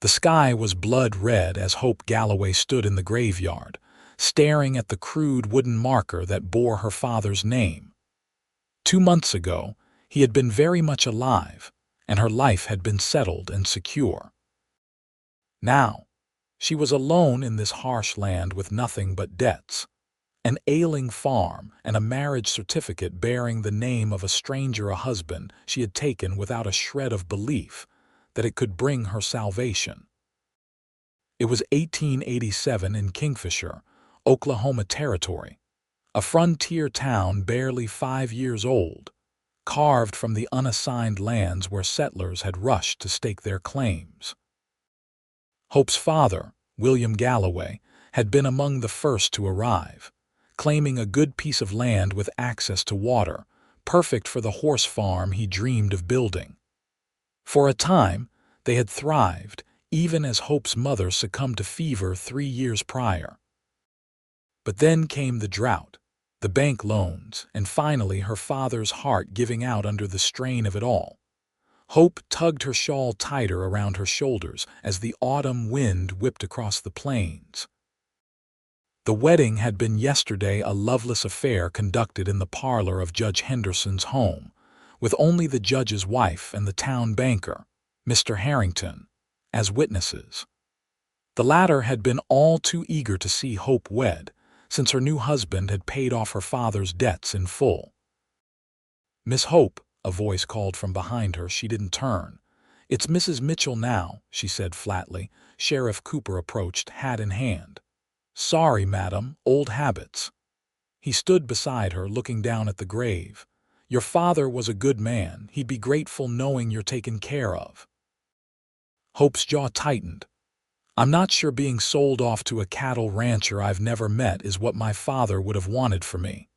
The sky was blood red as Hope Galloway stood in the graveyard, staring at the crude wooden marker that bore her father's name. 2 months ago, he had been very much alive, and her life had been settled and secure. Now, she was alone in this harsh land with nothing but debts, an ailing farm, and a marriage certificate bearing the name of a stranger, a husband she had taken without a shred of belief that it could bring her salvation. It was 1887 in Kingfisher, Oklahoma Territory, a frontier town barely 5 years old, carved from the unassigned lands where settlers had rushed to stake their claims. Hope's father, William Galloway, had been among the first to arrive, claiming a good piece of land with access to water, perfect for the horse farm he dreamed of building. For a time, they had thrived, even as Hope's mother succumbed to fever 3 years prior. But then came the drought, the bank loans, and finally her father's heart giving out under the strain of it all. Hope tugged her shawl tighter around her shoulders as the autumn wind whipped across the plains. The wedding had been yesterday, a loveless affair conducted in the parlor of Judge Henderson's home, with only the judge's wife and the town banker, Mr. Harrington, as witnesses. The latter had been all too eager to see Hope wed, since her new husband had paid off her father's debts in full. "Miss Hope," a voice called from behind her. She didn't turn. "It's Mrs. Mitchell now," she said flatly. Sheriff Cooper approached, hat in hand. "Sorry, madam, old habits." He stood beside her, looking down at the grave. "Your father was a good man. He'd be grateful knowing you're taken care of." Hope's jaw tightened. "I'm not sure being sold off to a cattle rancher I've never met is what my father would have wanted for me.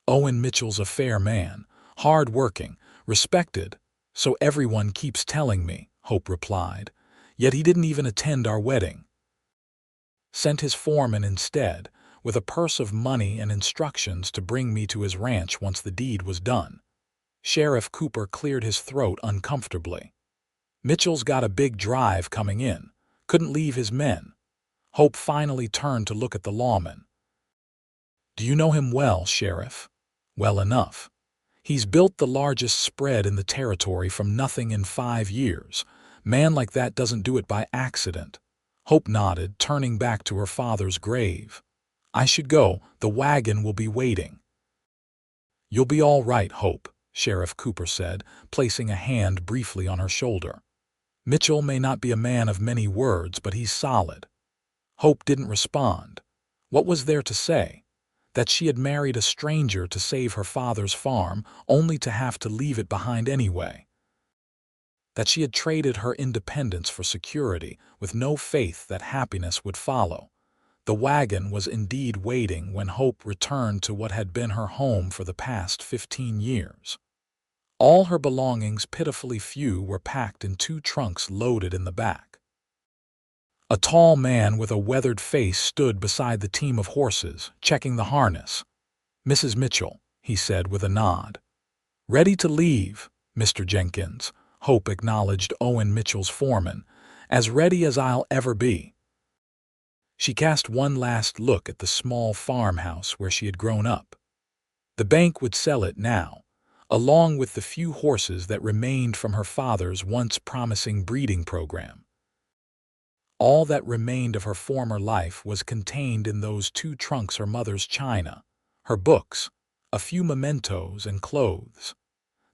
Owen Mitchell's a fair man, hard-working, respected, so everyone keeps telling me," Hope replied. "Yet he didn't even attend our wedding. Sent his foreman instead, with a purse of money and instructions to bring me to his ranch once the deed was done." Sheriff Cooper cleared his throat uncomfortably. "Mitchell's got a big drive coming in. Couldn't leave his men." Hope finally turned to look at the lawman. "Do you know him well, Sheriff?" "Well enough. He's built the largest spread in the territory from nothing in 5 years. Man like that doesn't do it by accident." Hope nodded, turning back to her father's grave. "I should go. The wagon will be waiting." "You'll be all right, Hope," Sheriff Cooper said, placing a hand briefly on her shoulder. "Mitchell may not be a man of many words, but he's solid." Hope didn't respond. What was there to say? That she had married a stranger to save her father's farm, only to have to leave it behind anyway. That she had traded her independence for security, with no faith that happiness would follow. The wagon was indeed waiting when Hope returned to what had been her home for the past 15 years. All her belongings, pitifully few, were packed in 2 trunks loaded in the back. A tall man with a weathered face stood beside the team of horses, checking the harness. "Mrs. Mitchell," he said with a nod. "Ready to leave, Mr. Jenkins," Hope acknowledged Owen Mitchell's foreman. "As ready as I'll ever be." She cast one last look at the small farmhouse where she had grown up. The bank would sell it now, along with the few horses that remained from her father's once promising breeding program. All that remained of her former life was contained in those 2 trunks: her mother's china, her books, a few mementos, and clothes.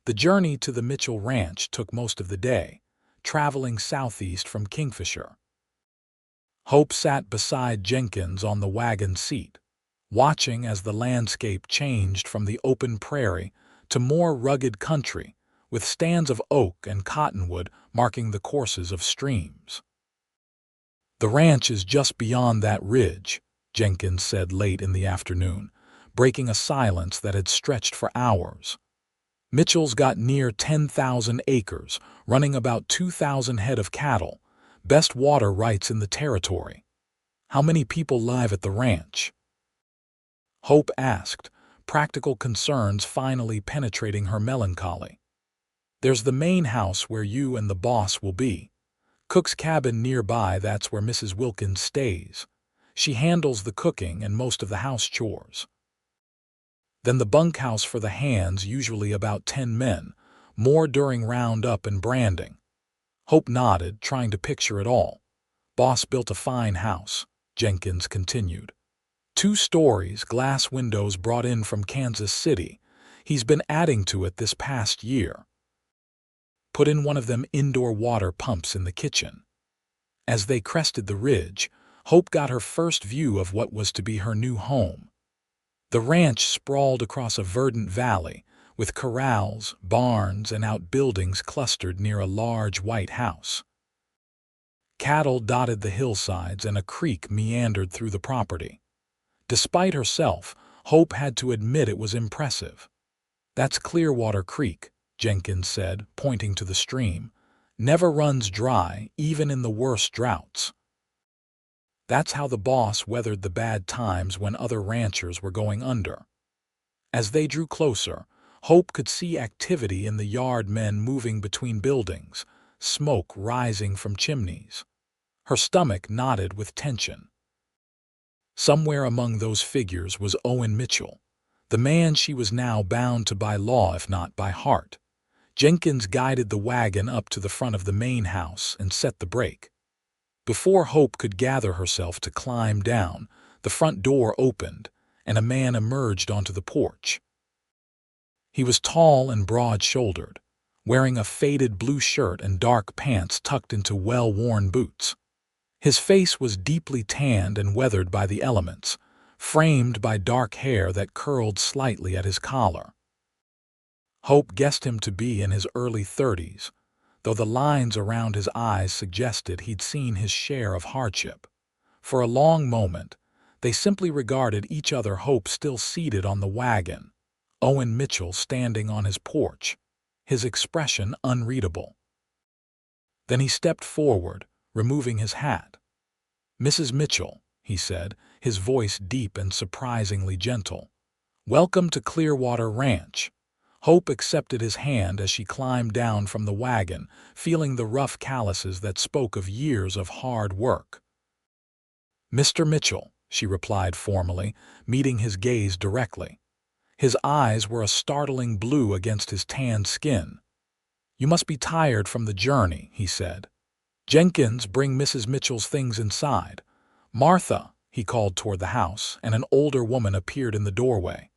The journey to the Mitchell Ranch took most of the day, traveling southeast from Kingfisher. Hope sat beside Jenkins on the wagon seat, watching as the landscape changed from the open prairie to more rugged country, with stands of oak and cottonwood marking the courses of streams. "The ranch is just beyond that ridge," Jenkins said late in the afternoon, breaking a silence that had stretched for hours. "Mitchell's got near 10,000 acres, running about 2,000 head of cattle, best water rights in the territory." "How many people live at the ranch?" Hope asked, practical concerns finally penetrating her melancholy. "There's the main house where you and the boss will be. Cook's cabin nearby, that's where Mrs. Wilkins stays. She handles the cooking and most of the house chores. Then the bunkhouse for the hands, usually about 10 men, more during roundup and branding. Hope nodded, trying to picture it all. Boss built a fine house, Jenkins continued. 2 stories, glass windows brought in from Kansas City. He's been adding to it this past year. Put in one of them indoor water pumps in the kitchen. As they crested the ridge, Hope got her first view of what was to be her new home. The ranch sprawled across a verdant valley, with corrals, barns, and outbuildings clustered near a large white house. Cattle dotted the hillsides and a creek meandered through the property. Despite herself, Hope had to admit it was impressive. "That's Clearwater Creek," Jenkins said, pointing to the stream. "Never runs dry, even in the worst droughts." That's how the boss weathered the bad times when other ranchers were going under. As they drew closer, Hope could see activity in the yard, men moving between buildings, smoke rising from chimneys. Her stomach knotted with tension. Somewhere among those figures was Owen Mitchell, the man she was now bound to by law if not by heart. Jenkins guided the wagon up to the front of the main house and set the brake. Before Hope could gather herself to climb down, the front door opened, and a man emerged onto the porch. He was tall and broad-shouldered, wearing a faded blue shirt and dark pants tucked into well-worn boots. His face was deeply tanned and weathered by the elements, framed by dark hair that curled slightly at his collar. Hope guessed him to be in his early 30s, though the lines around his eyes suggested he'd seen his share of hardship. For a long moment, they simply regarded each other, Hope still seated on the wagon, Owen Mitchell standing on his porch, his expression unreadable. Then he stepped forward, removing his hat. "Mrs. Mitchell," he said, his voice deep and surprisingly gentle. "Welcome to Clearwater Ranch." Hope accepted his hand as she climbed down from the wagon, feeling the rough calluses that spoke of years of hard work. "Mr. Mitchell," she replied formally, meeting his gaze directly. His eyes were a startling blue against his tanned skin. "You must be tired from the journey," he said. "Jenkins, bring Mrs. Mitchell's things inside. Martha," he called toward the house, and an older woman appeared in the doorway.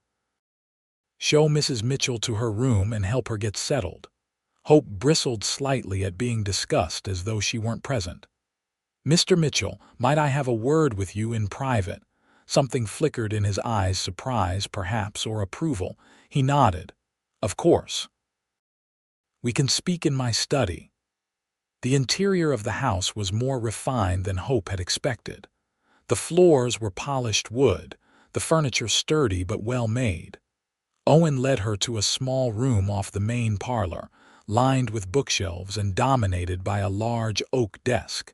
"Show Mrs. Mitchell to her room and help her get settled." Hope bristled slightly at being discussed as though she weren't present. "Mr. Mitchell, might I have a word with you in private?" Something flickered in his eyes, surprise, perhaps, or approval. He nodded. "Of course. We can speak in my study." The interior of the house was more refined than Hope had expected. The floors were polished wood, the furniture sturdy but well made. Owen led her to a small room off the main parlor, lined with bookshelves and dominated by a large oak desk.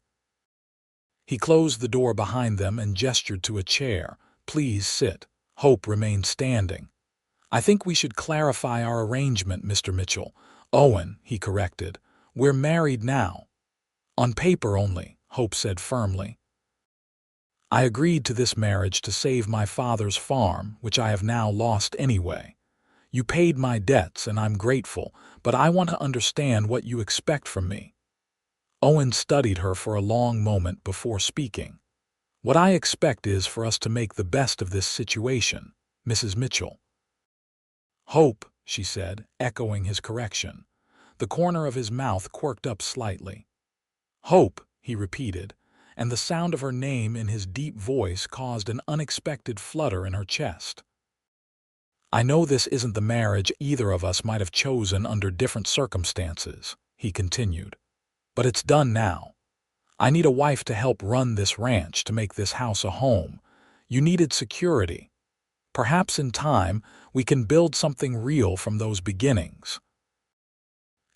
He closed the door behind them and gestured to a chair. "Please sit." Hope remained standing. "I think we should clarify our arrangement, Mr. Mitchell." "Owen," he corrected. "We're married now." "On paper only," Hope said firmly. "I agreed to this marriage to save my father's farm, which I have now lost anyway. You paid my debts, and I'm grateful, but I want to understand what you expect from me." Owen studied her for a long moment before speaking. "What I expect is for us to make the best of this situation, Mrs. Mitchell." "Hope," she said, echoing his correction. The corner of his mouth quirked up slightly. "Hope," he repeated, and the sound of her name in his deep voice caused an unexpected flutter in her chest. "I know this isn't the marriage either of us might have chosen under different circumstances," he continued. "But it's done now. I need a wife to help run this ranch, to make this house a home. You needed security. Perhaps in time we can build something real from those beginnings."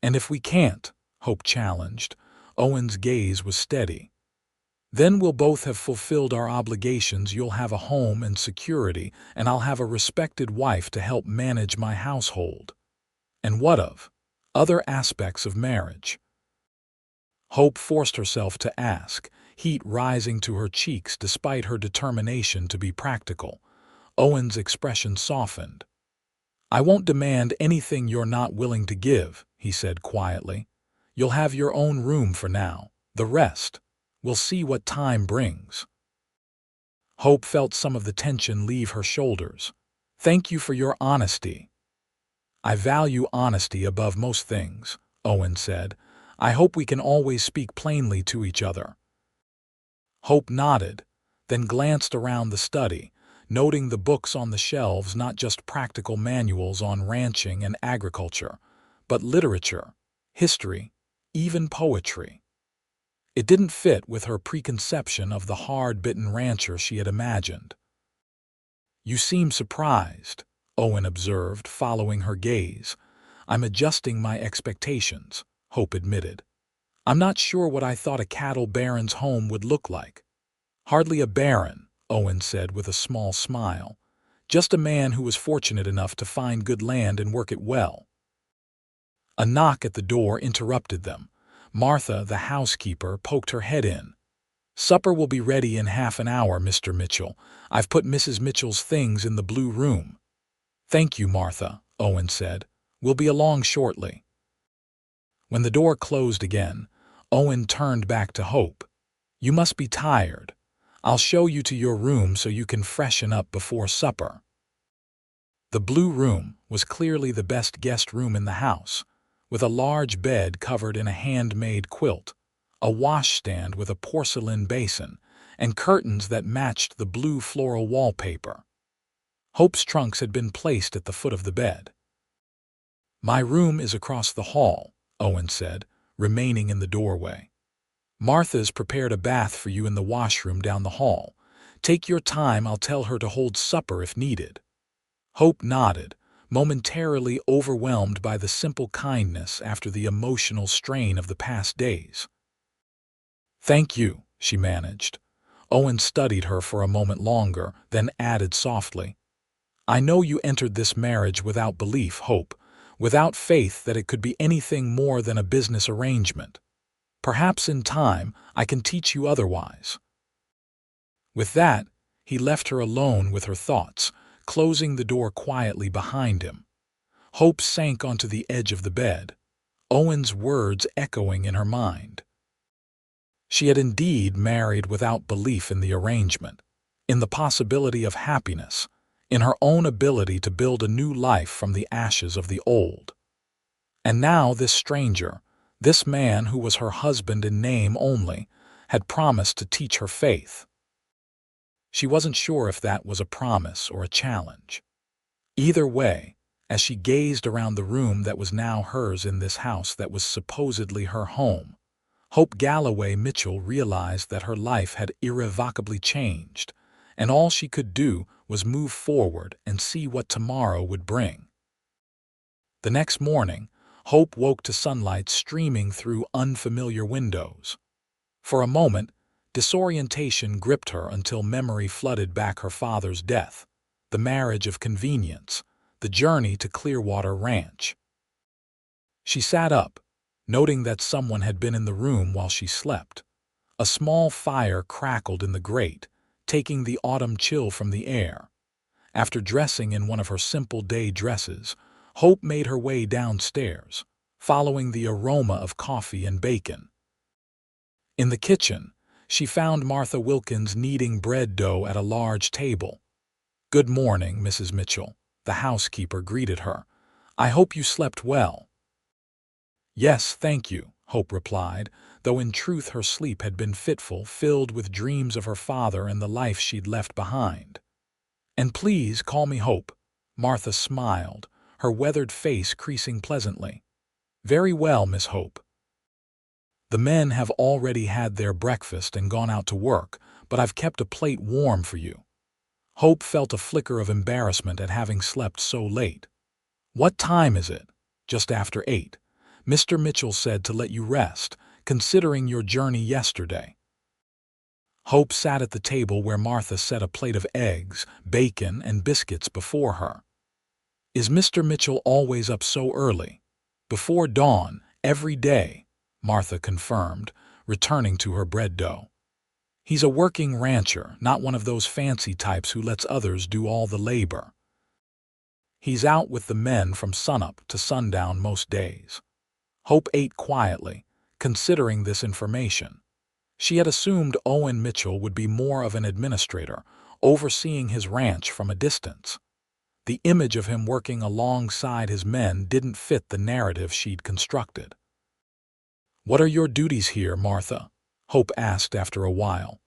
"And if we can't?" Hope challenged. Owen's gaze was steady. "Then we'll both have fulfilled our obligations. You'll have a home and security, and I'll have a respected wife to help manage my household." "And what of other aspects of marriage?" Hope forced herself to ask, heat rising to her cheeks despite her determination to be practical. Owen's expression softened. "I won't demand anything you're not willing to give," he said quietly. "You'll have your own room for now. The rest, we'll see what time brings." Hope felt some of the tension leave her shoulders. "Thank you for your honesty." "I value honesty above most things," Owen said. "I hope we can always speak plainly to each other." Hope nodded, then glanced around the study, noting the books on the shelves, not just practical manuals on ranching and agriculture, but literature, history, even poetry. It didn't fit with her preconception of the hard-bitten rancher she had imagined. "You seem surprised," Owen observed, following her gaze. "I'm adjusting my expectations," Hope admitted. "I'm not sure what I thought a cattle baron's home would look like." "Hardly a baron," Owen said with a small smile. "Just a man who was fortunate enough to find good land and work it well." A knock at the door interrupted them. Martha, the housekeeper, poked her head in. "Supper will be ready in half an hour, Mr. Mitchell. I've put Mrs. Mitchell's things in the blue room." "Thank you, Martha," Owen said. "We'll be along shortly." When the door closed again, Owen turned back to Hope. "You must be tired. I'll show you to your room so you can freshen up before supper." The blue room was clearly the best guest room in the house, with a large bed covered in a handmade quilt, a washstand with a porcelain basin, and curtains that matched the blue floral wallpaper. Hope's trunks had been placed at the foot of the bed. "My room is across the hall," Owen said, remaining in the doorway. "Martha's prepared a bath for you in the washroom down the hall. Take your time, I'll tell her to hold supper if needed." Hope nodded, momentarily overwhelmed by the simple kindness after the emotional strain of the past days. "Thank you," she managed. Owen studied her for a moment longer, then added softly, "I know you entered this marriage without belief, Hope, without faith that it could be anything more than a business arrangement. Perhaps in time I can teach you otherwise." With that, he left her alone with her thoughts, closing the door quietly behind him. Hope sank onto the edge of the bed, Owen's words echoing in her mind. She had indeed married without belief in the arrangement, in the possibility of happiness, in her own ability to build a new life from the ashes of the old. And now this stranger, this man who was her husband in name only, had promised to teach her faith. She wasn't sure if that was a promise or a challenge. Either way, as she gazed around the room that was now hers in this house that was supposedly her home, Hope Galloway Mitchell realized that her life had irrevocably changed, and all she could do was move forward and see what tomorrow would bring. The next morning, Hope woke to sunlight streaming through unfamiliar windows. For a moment, disorientation gripped her until memory flooded back her father's death, the marriage of convenience, the journey to Clearwater Ranch. She sat up, noting that someone had been in the room while she slept. A small fire crackled in the grate, taking the autumn chill from the air. After dressing in one of her simple day dresses, Hope made her way downstairs, following the aroma of coffee and bacon. In the kitchen, she found Martha Wilkins kneading bread dough at a large table. "Good morning, Mrs. Mitchell," the housekeeper greeted her. "I hope you slept well." "Yes, thank you," Hope replied, though in truth her sleep had been fitful, filled with dreams of her father and the life she'd left behind. "And please call me Hope," Martha smiled, her weathered face creasing pleasantly. "Very well, Miss Hope. The men have already had their breakfast and gone out to work, but I've kept a plate warm for you." Hope felt a flicker of embarrassment at having slept so late. "What time is it?" "Just after 8. Mr. Mitchell said to let you rest, considering your journey yesterday." Hope sat at the table where Martha set a plate of eggs, bacon, and biscuits before her. "Is Mr. Mitchell always up so early?" "Before dawn, every day," Martha confirmed, returning to her bread dough. "He's a working rancher, not one of those fancy types who lets others do all the labor. He's out with the men from sunup to sundown most days." Hope ate quietly, considering this information. She had assumed Owen Mitchell would be more of an administrator, overseeing his ranch from a distance. The image of him working alongside his men didn't fit the narrative she'd constructed. "What are your duties here, Martha?" Hope asked after a while.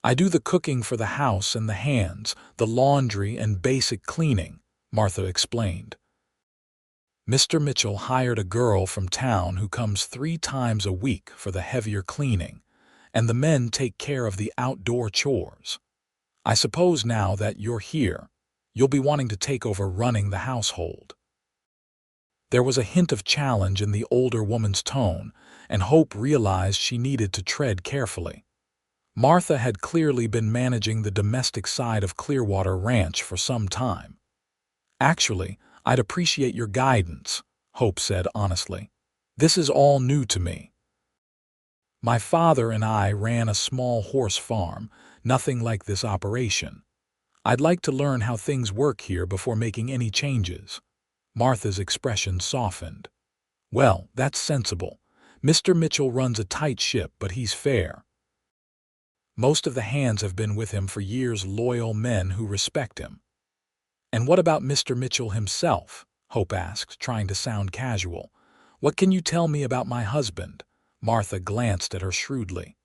"I do the cooking for the house and the hands, the laundry and basic cleaning," Martha explained. "Mr. Mitchell hired a girl from town who comes 3 times a week for the heavier cleaning, and the men take care of the outdoor chores. I suppose now that you're here, you'll be wanting to take over running the household." There was a hint of challenge in the older woman's tone, and Hope realized she needed to tread carefully. Martha had clearly been managing the domestic side of Clearwater Ranch for some time. "Actually, I'd appreciate your guidance," Hope said honestly. "This is all new to me. My father and I ran a small horse farm, nothing like this operation. I'd like to learn how things work here before making any changes." Martha's expression softened. "Well, that's sensible. Mr. Mitchell runs a tight ship, but he's fair. Most of the hands have been with him for years, loyal men who respect him." "And what about Mr. Mitchell himself?" Hope asked, trying to sound casual. "What can you tell me about my husband?" Martha glanced at her shrewdly.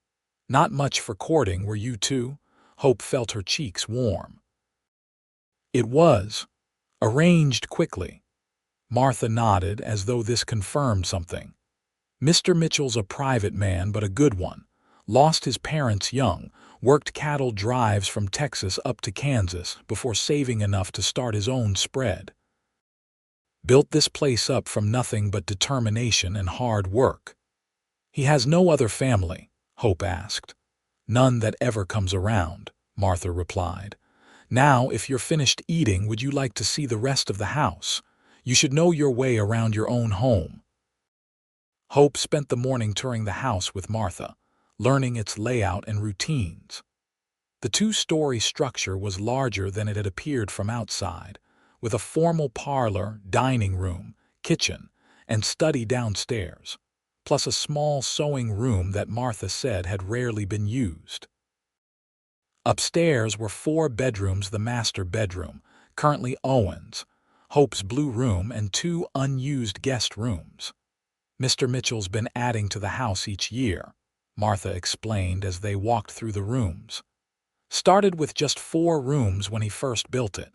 "Not much for courting, were you two?" Hope felt her cheeks warm. "It was arranged quickly." Martha nodded as though this confirmed something. "Mr. Mitchell's a private man, but a good one. Lost his parents young, worked cattle drives from Texas up to Kansas before saving enough to start his own spread. Built this place up from nothing but determination and hard work." "He has no other family?" Hope asked. "None that ever comes around," Martha replied. "Now, if you're finished eating, would you like to see the rest of the house? You should know your way around your own home." Hope spent the morning touring the house with Martha, learning its layout and routines. The 2-story structure was larger than it had appeared from outside, with a formal parlor, dining room, kitchen, and study downstairs, plus a small sewing room that Martha said had rarely been used. Upstairs were 4 bedrooms, the master bedroom, currently Owen's, Hope's blue room, and 2 unused guest rooms. "Mr. Mitchell's been adding to the house each year," Martha explained as they walked through the rooms. "Started with just 4 rooms when he first built it.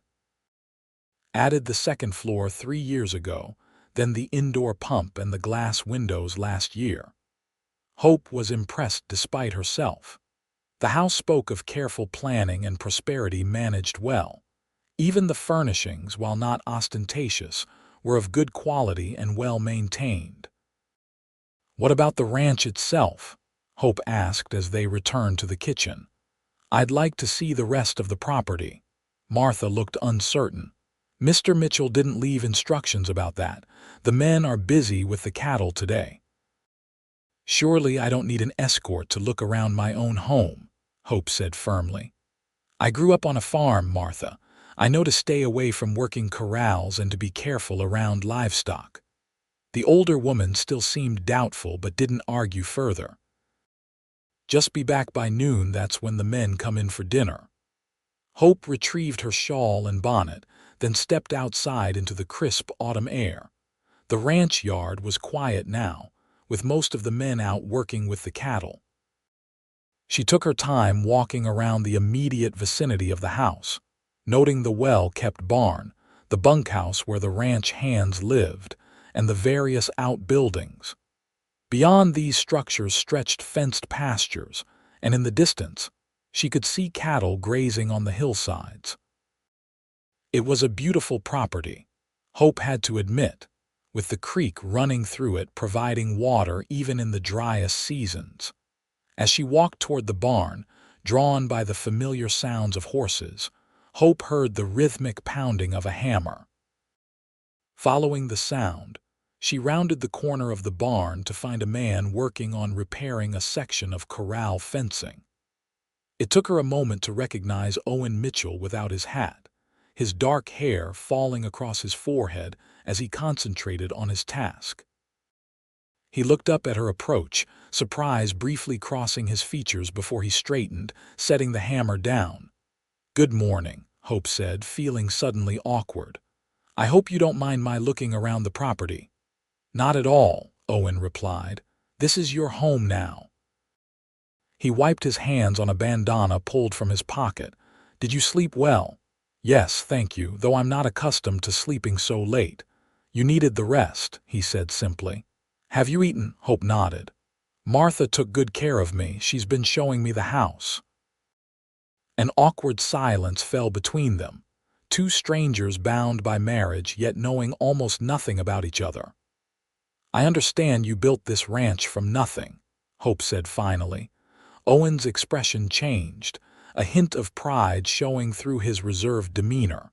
Added the 2nd floor 3 years ago, then the indoor pump and the glass windows last year." Hope was impressed despite herself. The house spoke of careful planning and prosperity managed well. Even the furnishings, while not ostentatious, were of good quality and well maintained. "What about the ranch itself?" Hope asked as they returned to the kitchen. "I'd like to see the rest of the property." Martha looked uncertain. "Mr. Mitchell didn't leave instructions about that. The men are busy with the cattle today." "Surely I don't need an escort to look around my own home," Hope said firmly. "I grew up on a farm, Martha. I know to stay away from working corrals and to be careful around livestock." The older woman still seemed doubtful but didn't argue further. "Just be back by noon, that's when the men come in for dinner." Hope retrieved her shawl and bonnet, then stepped outside into the crisp autumn air. The ranch yard was quiet now, with most of the men out working with the cattle. She took her time walking around the immediate vicinity of the house, noting the well-kept barn, the bunkhouse where the ranch hands lived, and the various outbuildings. Beyond these structures stretched fenced pastures, and in the distance, she could see cattle grazing on the hillsides. It was a beautiful property, Hope had to admit, with the creek running through it providing water even in the driest seasons. As she walked toward the barn, drawn by the familiar sounds of horses, Hope heard the rhythmic pounding of a hammer. Following the sound, She rounded the corner of the barn to find a man working on repairing a section of corral fencing. It took her a moment to recognize Owen Mitchell without his hat, his dark hair falling across his forehead as he concentrated on his task. He looked up at her approach, surprise briefly crossing his features before he straightened, setting the hammer down. "Good morning," Hope said, feeling suddenly awkward. "I hope you don't mind my looking around the property." "Not at all," Owen replied. "This is your home now." He wiped his hands on a bandana pulled from his pocket. "Did you sleep well?" "Yes, thank you, though I'm not accustomed to sleeping so late." "You needed the rest," he said simply. "Have you eaten?" Hope nodded. "Martha took good care of me. She's been showing me the house." An awkward silence fell between them, two strangers bound by marriage yet knowing almost nothing about each other. "I understand you built this ranch from nothing," Hope said finally. Owen's expression changed, a hint of pride showing through his reserved demeanor.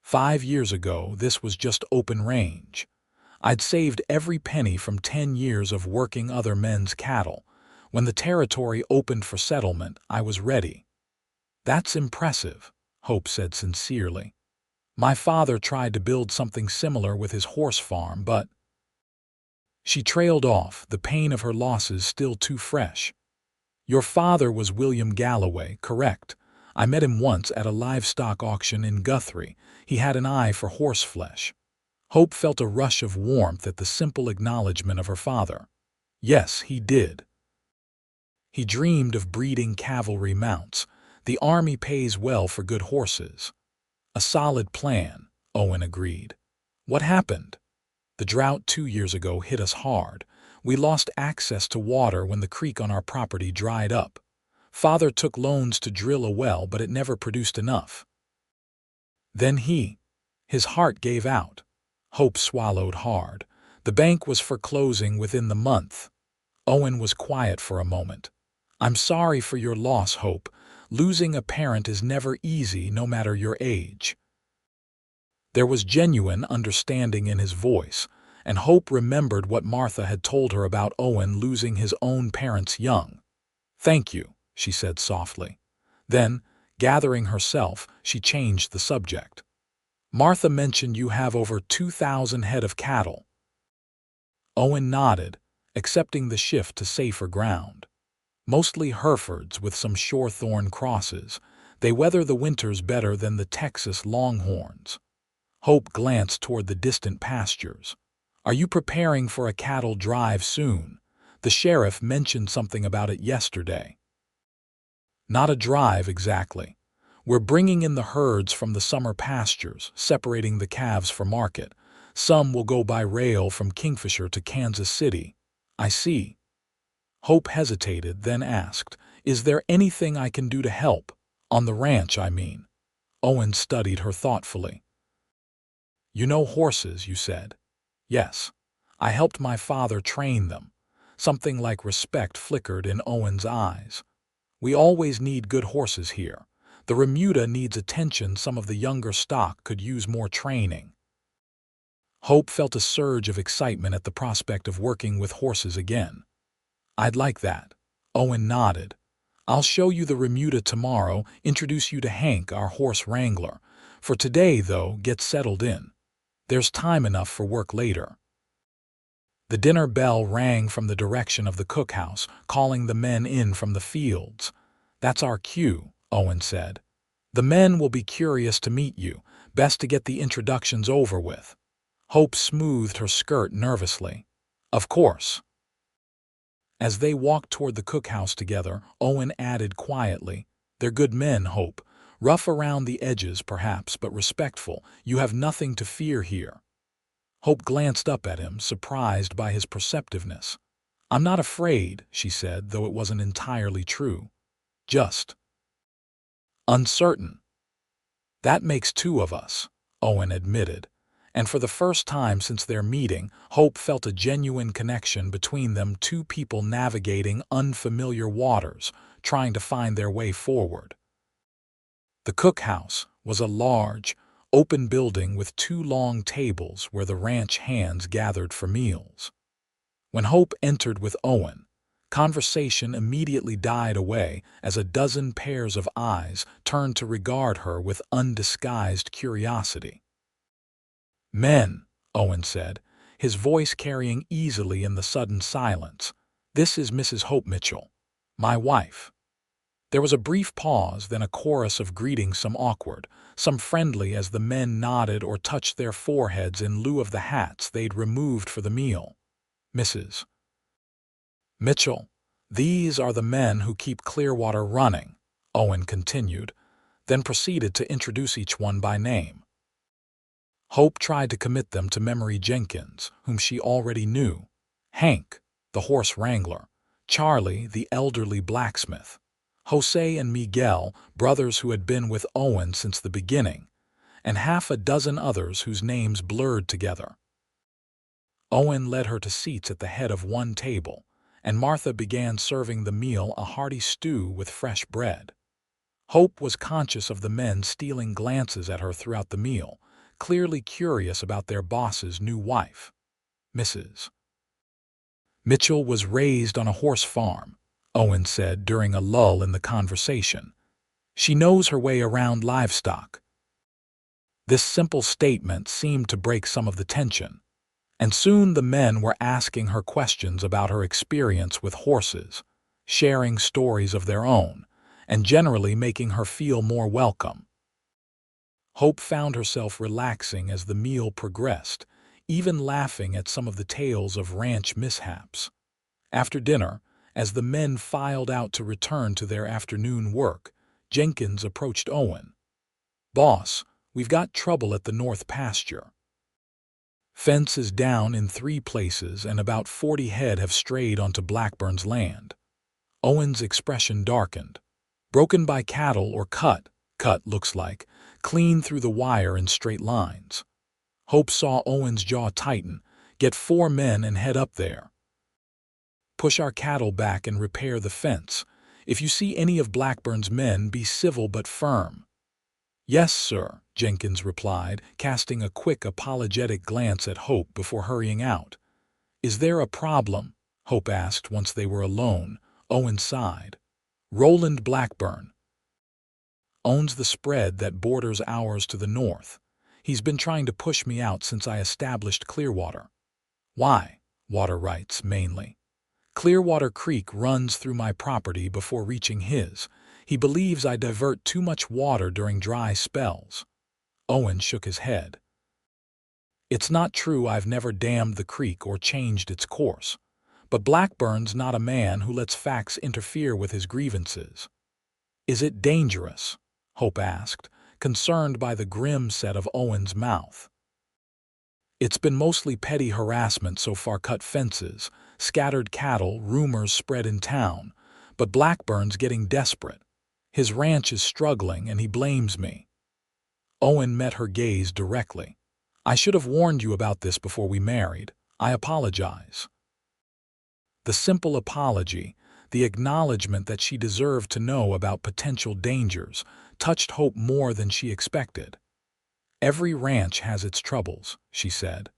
5 years ago, this was just open range. I'd saved every penny from 10 years of working other men's cattle. When the territory opened for settlement, I was ready." "That's impressive," Hope said sincerely. "My father tried to build something similar with his horse farm, but—" She trailed off, the pain of her losses still too fresh. "Your father was William Galloway, correct? I met him once at a livestock auction in Guthrie. He had an eye for horseflesh." Hope felt a rush of warmth at the simple acknowledgement of her father. Yes, he did. He dreamed of breeding cavalry mounts. The army pays well for good horses. "A solid plan," Owen agreed. "What happened?" "The drought 2 years ago hit us hard. We lost access to water when the creek on our property dried up. Father took loans to drill a well, but it never produced enough. Then his heart gave out." Hope swallowed hard. "The bank was foreclosing within the month." Owen was quiet for a moment. "I'm sorry for your loss, Hope. Losing a parent is never easy, no matter your age." There was genuine understanding in his voice, and Hope remembered what Martha had told her about Owen losing his own parents young. "Thank you," she said softly. Then, gathering herself, she changed the subject. "Martha mentioned you have over 2,000 head of cattle." Owen nodded, accepting the shift to safer ground. "Mostly Herefords with some Shorthorn crosses. They weather the winters better than the Texas Longhorns." Hope glanced toward the distant pastures. "Are you preparing for a cattle drive soon? The sheriff mentioned something about it yesterday." "Not a drive exactly. We're bringing in the herds from the summer pastures, separating the calves for market. Some will go by rail from Kingfisher to Kansas City." "I see." Hope hesitated, then asked, "Is there anything I can do to help? On the ranch, I mean." Owen studied her thoughtfully. "You know horses, you said." "Yes. I helped my father train them." Something like respect flickered in Owen's eyes. "We always need good horses here. The remuda needs attention. Some of the younger stock could use more training." Hope felt a surge of excitement at the prospect of working with horses again. "I'd like that." Owen nodded. "I'll show you the remuda tomorrow, introduce you to Hank, our horse wrangler. For today, though, get settled in. There's time enough for work later." The dinner bell rang from the direction of the cookhouse, calling the men in from the fields. "That's our cue," Owen said. "The men will be curious to meet you. Best to get the introductions over with." Hope smoothed her skirt nervously. "Of course." As they walked toward the cookhouse together, Owen added quietly, "They're good men, Hope. Rough around the edges, perhaps, but respectful. You have nothing to fear here." Hope glanced up at him, surprised by his perceptiveness. "I'm not afraid," she said, though it wasn't entirely true. "Just uncertain." "That makes two of us," Owen admitted. And for the first time since their meeting, Hope felt a genuine connection between them, two people navigating unfamiliar waters, trying to find their way forward. The cookhouse was a large, open building with two long tables where the ranch hands gathered for meals. When Hope entered with Owen, conversation immediately died away as a dozen pairs of eyes turned to regard her with undisguised curiosity. "Men," Owen said, his voice carrying easily in the sudden silence, "this is Mrs. Hope Mitchell, my wife." There was a brief pause, then a chorus of greetings, some awkward, some friendly, as the men nodded or touched their foreheads in lieu of the hats they'd removed for the meal. "Mrs. Mitchell, these are the men who keep Clearwater running," Owen continued, then proceeded to introduce each one by name. Hope tried to commit them to memory: Jenkins, whom she already knew; Hank, the horse wrangler; Charlie, the elderly blacksmith; Jose and Miguel, brothers who had been with Owen since the beginning, and half a dozen others whose names blurred together. Owen led her to seats at the head of one table, and Martha began serving the meal, a hearty stew with fresh bread. Hope was conscious of the men stealing glances at her throughout the meal, clearly curious about their boss's new wife. "Mrs. Mitchell was raised on a horse farm," Owen said during a lull in the conversation. "She knows her way around livestock." This simple statement seemed to break some of the tension, and soon the men were asking her questions about her experience with horses, sharing stories of their own, and generally making her feel more welcome. Hope found herself relaxing as the meal progressed, even laughing at some of the tales of ranch mishaps. After dinner, as the men filed out to return to their afternoon work, Jenkins approached Owen. "Boss, we've got trouble at the north pasture. Fence is down in 3 places and about 40 head have strayed onto Blackburn's land." Owen's expression darkened. "Broken by cattle or cut looks like, clean through the wire in straight lines." Hope saw Owen's jaw tighten. "Get 4 men and head up there. Push our cattle back and repair the fence. If you see any of Blackburn's men, be civil but firm." "Yes, sir," Jenkins replied, casting a quick apologetic glance at Hope before hurrying out. "Is there a problem?" Hope asked once they were alone. Owen sighed. "Roland Blackburn owns the spread that borders ours to the north. He's been trying to push me out since I established Clearwater." "Why?" "Water rights, mainly. Clearwater Creek runs through my property before reaching his. He believes I divert too much water during dry spells." Owen shook his head. "It's not true. I've never dammed the creek or changed its course. But Blackburn's not a man who lets facts interfere with his grievances." "Is it dangerous?" Hope asked, concerned by the grim set of Owen's mouth. "It's been mostly petty harassment so far: cut fences, scattered cattle, rumors spread in town. But Blackburn's getting desperate. His ranch is struggling and he blames me." Owen met her gaze directly. "I should have warned you about this before we married. I apologize." The simple apology, the acknowledgement that she deserved to know about potential dangers, touched Hope more than she expected. "Every ranch has its troubles," she said.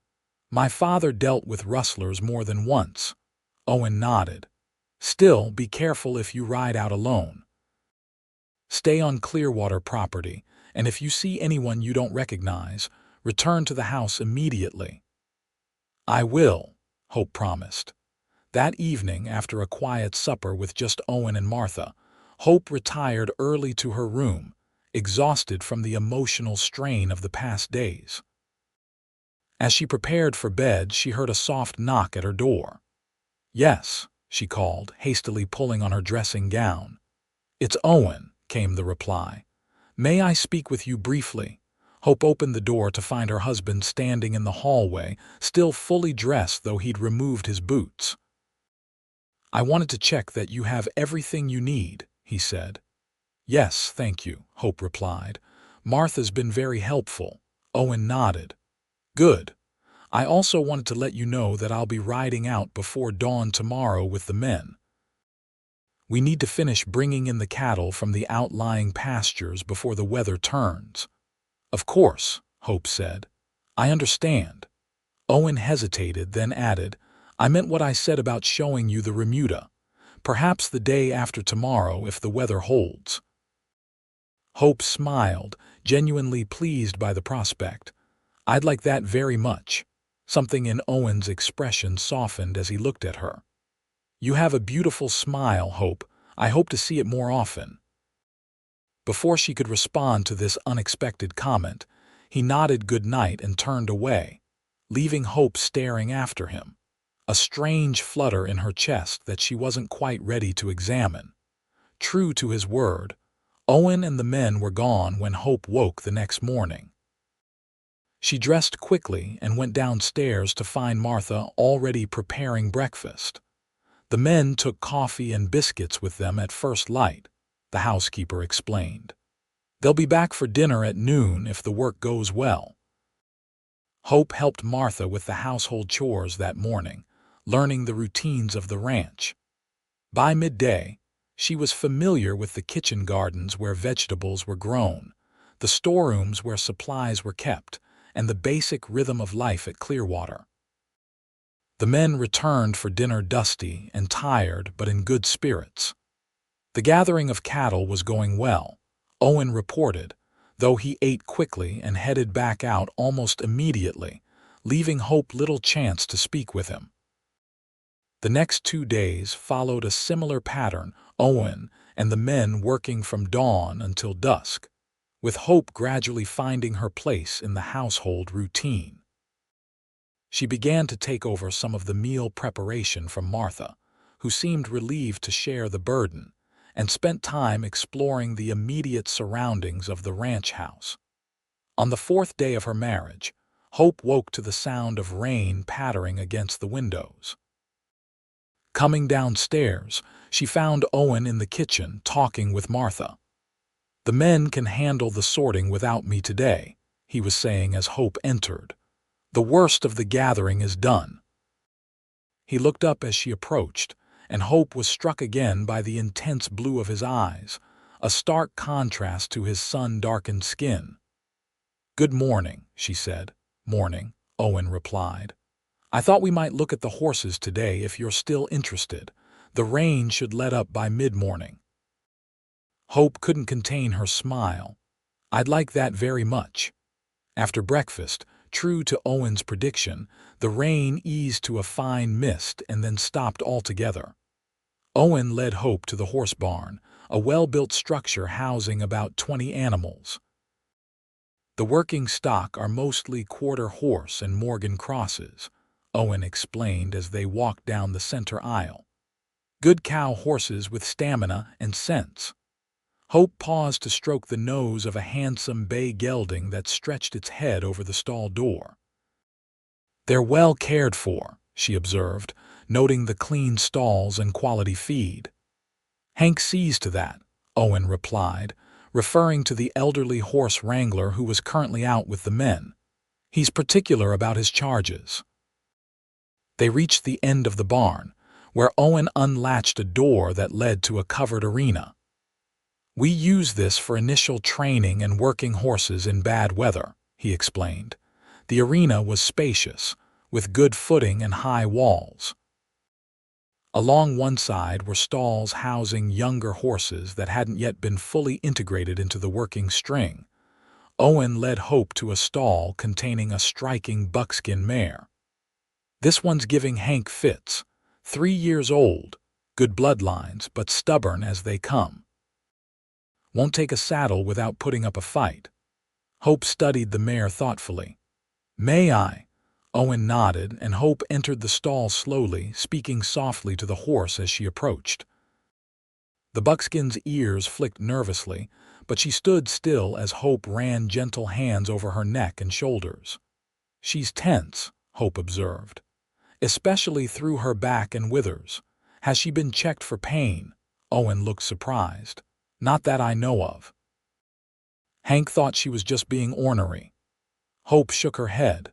"My father dealt with rustlers more than once." Owen nodded. "Still, be careful if you ride out alone. Stay on Clearwater property, and if you see anyone you don't recognize, return to the house immediately." "I will," Hope promised. That evening, after a quiet supper with just Owen and Martha, Hope retired early to her room, exhausted from the emotional strain of the past days. As she prepared for bed, she heard a soft knock at her door. "Yes," she called, hastily pulling on her dressing gown. "It's Owen," came the reply. "May I speak with you briefly?" Hope opened the door to find her husband standing in the hallway, still fully dressed though he'd removed his boots. "I wanted to check that you have everything you need," he said. "Yes, thank you," Hope replied. "Martha's been very helpful." Owen nodded. "Good. I also wanted to let you know that I'll be riding out before dawn tomorrow with the men. We need to finish bringing in the cattle from the outlying pastures before the weather turns." Of course, Hope said. I understand. Owen hesitated, then added, I meant what I said about showing you the remuda. Perhaps the day after tomorrow if the weather holds. Hope smiled, genuinely pleased by the prospect. I'd like that very much. Something in Owen's expression softened as he looked at her. You have a beautiful smile, Hope. I hope to see it more often. Before she could respond to this unexpected comment, he nodded good night and turned away, leaving Hope staring after him, a strange flutter in her chest that she wasn't quite ready to examine. True to his word, Owen and the men were gone when Hope woke the next morning. She dressed quickly and went downstairs to find Martha already preparing breakfast. The men took coffee and biscuits with them at first light, the housekeeper explained. They'll be back for dinner at noon if the work goes well. Hope helped Martha with the household chores that morning, learning the routines of the ranch. By midday, she was familiar with the kitchen gardens where vegetables were grown, the storerooms where supplies were kept, and the basic rhythm of life at Clearwater. The men returned for dinner dusty and tired but in good spirits. The gathering of cattle was going well, Owen reported, though he ate quickly and headed back out almost immediately, leaving Hope little chance to speak with him. The next 2 days followed a similar pattern, Owen and the men working from dawn until dusk, with Hope gradually finding her place in the household routine. She began to take over some of the meal preparation from Martha, who seemed relieved to share the burden, and spent time exploring the immediate surroundings of the ranch house. On the 4th day of her marriage, Hope woke to the sound of rain pattering against the windows. Coming downstairs, she found Owen in the kitchen talking with Martha. The men can handle the sorting without me today, he was saying as Hope entered. The worst of the gathering is done. He looked up as she approached, and Hope was struck again by the intense blue of his eyes, a stark contrast to his sun-darkened skin. Good morning, she said. Morning, Owen replied. I thought we might look at the horses today if you're still interested. The rain should let up by mid-morning. Hope couldn't contain her smile. I'd like that very much. After breakfast, true to Owen's prediction, the rain eased to a fine mist and then stopped altogether. Owen led Hope to the horse barn, a well-built structure housing about 20 animals. The working stock are mostly quarter horse and Morgan crosses, Owen explained as they walked down the center aisle. Good cow horses with stamina and sense. Hope paused to stroke the nose of a handsome bay gelding that stretched its head over the stall door. They're well cared for, she observed, noting the clean stalls and quality feed. Hank sees to that, Owen replied, referring to the elderly horse wrangler who was currently out with the men. He's particular about his charges. They reached the end of the barn, where Owen unlatched a door that led to a covered arena. We use this for initial training and working horses in bad weather, he explained. The arena was spacious, with good footing and high walls. Along one side were stalls housing younger horses that hadn't yet been fully integrated into the working string. Owen led Hope to a stall containing a striking buckskin mare. This one's giving Hank fits, 3 years old, good bloodlines but stubborn as they come. Won't take a saddle without putting up a fight. Hope studied the mare thoughtfully. May I? Owen nodded, and Hope entered the stall slowly, speaking softly to the horse as she approached. The buckskin's ears flicked nervously, but she stood still as Hope ran gentle hands over her neck and shoulders. She's tense, Hope observed, especially through her back and withers. Has she been checked for pain? Owen looked surprised. Not that I know of. Hank thought she was just being ornery. Hope shook her head.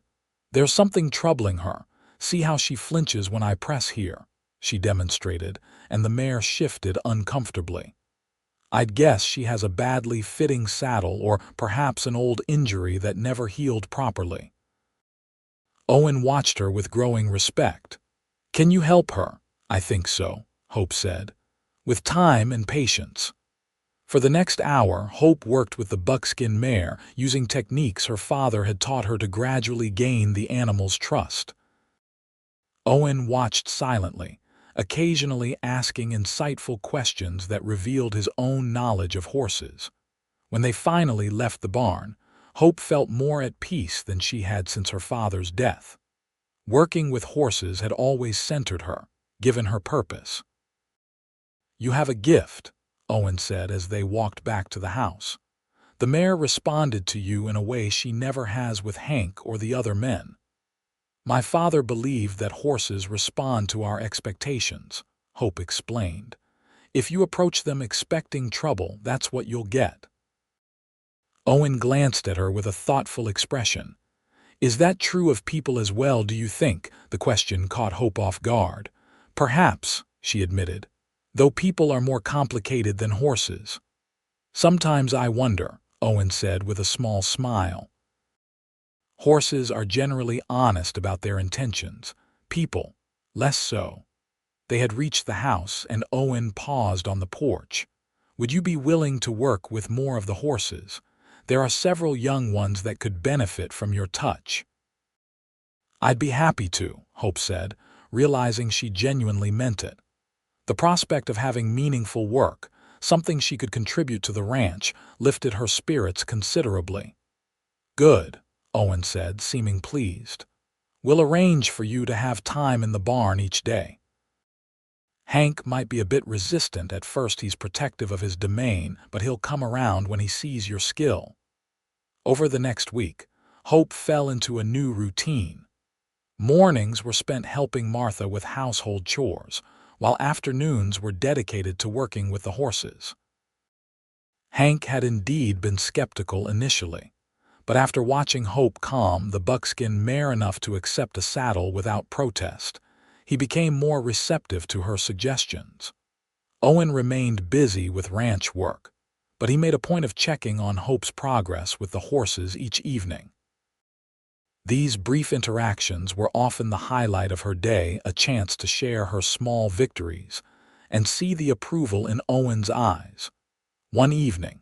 There's something troubling her. See how she flinches when I press here, she demonstrated, and the mare shifted uncomfortably. I'd guess she has a badly fitting saddle or perhaps an old injury that never healed properly. Owen watched her with growing respect. Can you help her? I think so, Hope said. With time and patience. For the next hour, Hope worked with the buckskin mare, using techniques her father had taught her to gradually gain the animal's trust. Owen watched silently, occasionally asking insightful questions that revealed his own knowledge of horses. When they finally left the barn, Hope felt more at peace than she had since her father's death. Working with horses had always centered her, given her purpose. You have a gift, Owen said as they walked back to the house. The mare responded to you in a way she never has with Hank or the other men. My father believed that horses respond to our expectations, Hope explained. If you approach them expecting trouble, that's what you'll get. Owen glanced at her with a thoughtful expression. Is that true of people as well, do you think? The question caught Hope off guard. Perhaps, she admitted, though people are more complicated than horses. Sometimes I wonder, Owen said with a small smile. Horses are generally honest about their intentions. People, less so. They had reached the house, and Owen paused on the porch. Would you be willing to work with more of the horses? There are several young ones that could benefit from your touch. I'd be happy to, Hope said, realizing she genuinely meant it. The prospect of having meaningful work, something she could contribute to the ranch, lifted her spirits considerably. Good, Owen said, seeming pleased. We'll arrange for you to have time in the barn each day. Hank might be a bit resistant at first. He's protective of his domain, but he'll come around when he sees your skill. Over the next week, Hope fell into a new routine. Mornings were spent helping Martha with household chores, while afternoons were dedicated to working with the horses. Hank had indeed been skeptical initially, but after watching Hope calm the buckskin mare enough to accept a saddle without protest, he became more receptive to her suggestions. Owen remained busy with ranch work, but he made a point of checking on Hope's progress with the horses each evening. These brief interactions were often the highlight of her day, a chance to share her small victories and see the approval in Owen's eyes. One evening,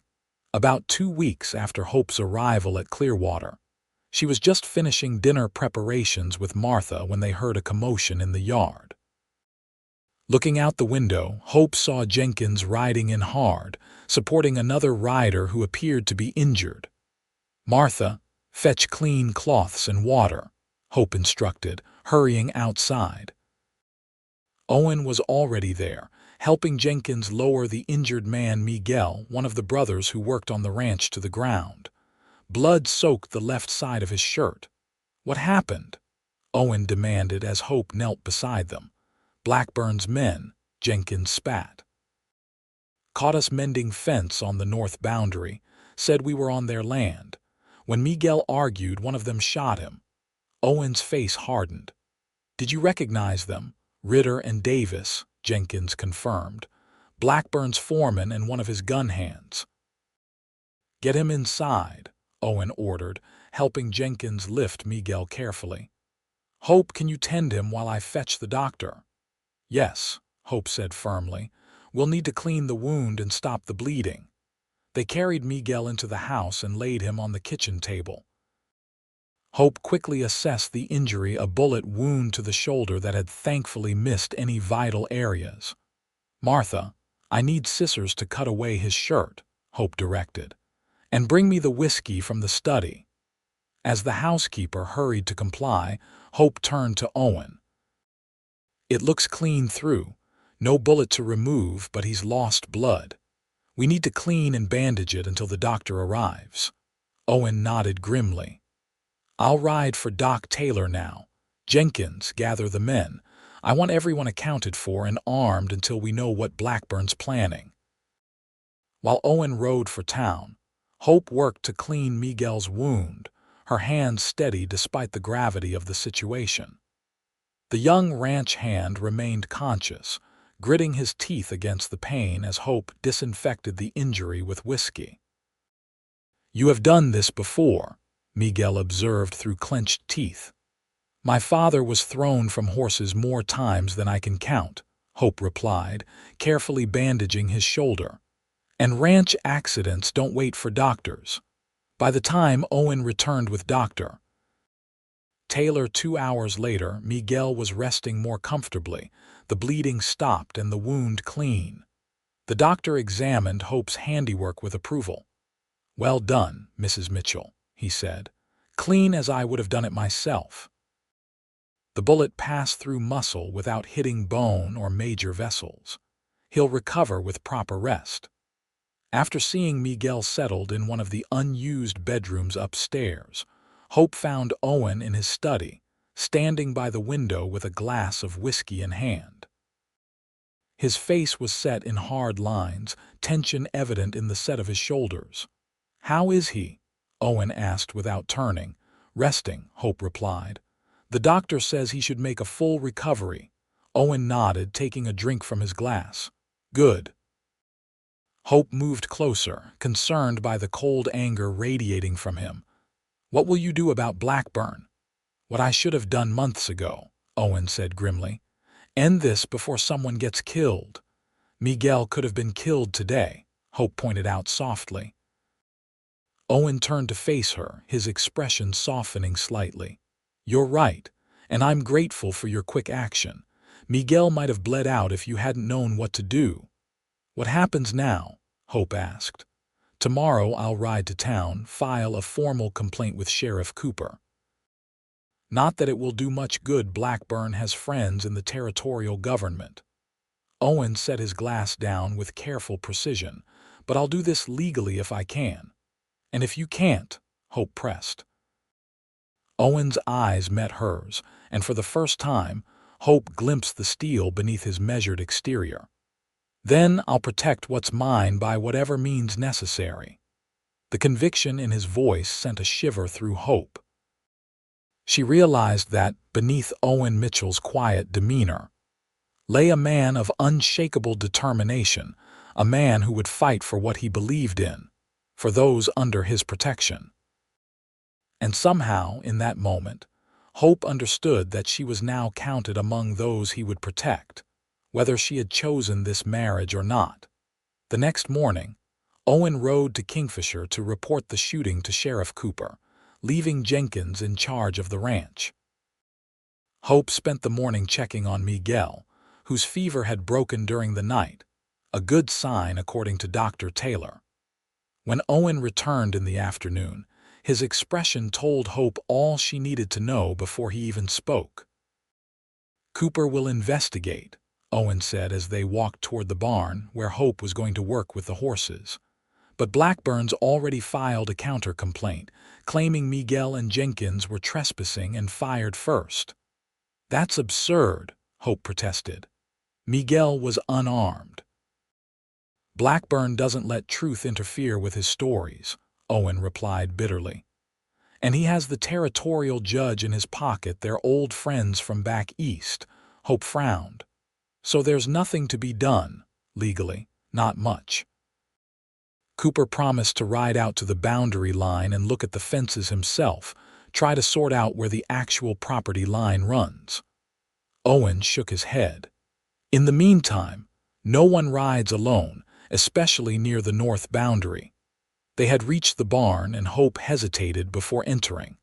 about 2 weeks after Hope's arrival at Clearwater, she was just finishing dinner preparations with Martha when they heard a commotion in the yard. Looking out the window, Hope saw Jenkins riding in hard, supporting another rider who appeared to be injured. Martha, fetch clean cloths and water, Hope instructed, hurrying outside. Owen was already there, helping Jenkins lower the injured man Miguel, one of the brothers who worked on the ranch, to the ground. Blood soaked the left side of his shirt. What happened? Owen demanded as Hope knelt beside them. Blackburn's men, Jenkins spat. Caught us mending fence on the north boundary, said we were on their land. When Miguel argued, one of them shot him. Owen's face hardened. Did you recognize them? Ritter and Davis, Jenkins confirmed. Blackburn's foreman and one of his gun hands. Get him inside, Owen ordered, helping Jenkins lift Miguel carefully. Hope, can you tend him while I fetch the doctor? Yes, Hope said firmly. We'll need to clean the wound and stop the bleeding. They carried Miguel into the house and laid him on the kitchen table. Hope quickly assessed the injury, a bullet wound to the shoulder that had thankfully missed any vital areas. Martha, I need scissors to cut away his shirt, Hope directed. And bring me the whiskey from the study. As the housekeeper hurried to comply, Hope turned to Owen. It looks clean through. No bullet to remove, but he's lost blood. We need to clean and bandage it until the doctor arrives. Owen nodded grimly. I'll ride for Doc Taylor now. Jenkins, gather the men. I want everyone accounted for and armed until we know what Blackburn's planning. While Owen rode for town, Hope worked to clean Miguel's wound, her hands steady despite the gravity of the situation. The young ranch hand remained conscious, gritting his teeth against the pain as Hope disinfected the injury with whiskey. "You have done this before," Miguel observed through clenched teeth. "My father was thrown from horses more times than I can count," Hope replied, carefully bandaging his shoulder. "And ranch accidents don't wait for doctors." By the time Owen returned with Dr. Taylor 2 hours later, Miguel was resting more comfortably, the bleeding stopped and the wound clean. The doctor examined Hope's handiwork with approval. "Well done, Mrs. Mitchell," he said. "Clean as I would have done it myself." The bullet passed through muscle without hitting bone or major vessels. He'll recover with proper rest. After seeing Miguel settled in one of the unused bedrooms upstairs, Hope found Owen in his study, standing by the window with a glass of whiskey in hand. His face was set in hard lines, tension evident in the set of his shoulders. "How is he?" Owen asked without turning. "Resting," Hope replied. "The doctor says he should make a full recovery." Owen nodded, taking a drink from his glass. "Good." Hope moved closer, concerned by the cold anger radiating from him. "What will you do about Blackburn?" "What I should have done months ago," Owen said grimly. "End this before someone gets killed." "Miguel could have been killed today," Hope pointed out softly. Owen turned to face her, his expression softening slightly. "You're right, and I'm grateful for your quick action. Miguel might have bled out if you hadn't known what to do." "What happens now?" Hope asked. "Tomorrow I'll ride to town, file a formal complaint with Sheriff Cooper." "Not that it will do much good. Blackburn has friends in the territorial government." Owen set his glass down with careful precision. "But I'll do this legally if I can." "And if you can't?" Hope pressed. Owen's eyes met hers, and for the first time, Hope glimpsed the steel beneath his measured exterior. "Then I'll protect what's mine by whatever means necessary." The conviction in his voice sent a shiver through Hope. She realized that, beneath Owen Mitchell's quiet demeanor, lay a man of unshakable determination, a man who would fight for what he believed in, for those under his protection. And somehow, in that moment, Hope understood that she was now counted among those he would protect, whether she had chosen this marriage or not. The next morning, Owen rode to Kingfisher to report the shooting to Sheriff Cooper, leaving Jenkins in charge of the ranch. Hope spent the morning checking on Miguel, whose fever had broken during the night, a good sign according to Dr. Taylor. When Owen returned in the afternoon, his expression told Hope all she needed to know before he even spoke. "Cooper will investigate," Owen said as they walked toward the barn where Hope was going to work with the horses. "But Blackburn's already filed a counter-complaint, claiming Miguel and Jenkins were trespassing and fired first." "That's absurd," Hope protested. "Miguel was unarmed." "Blackburn doesn't let truth interfere with his stories," Owen replied bitterly. "And he has the territorial judge in his pocket, their old friends from back east." Hope frowned. "So there's nothing to be done, legally, not much." Cooper promised to ride out to the boundary line and look at the fences himself, try to sort out where the actual property line runs. Owen shook his head. "In the meantime, no one rides alone, especially near the north boundary." They had reached the barn and Hope hesitated before entering.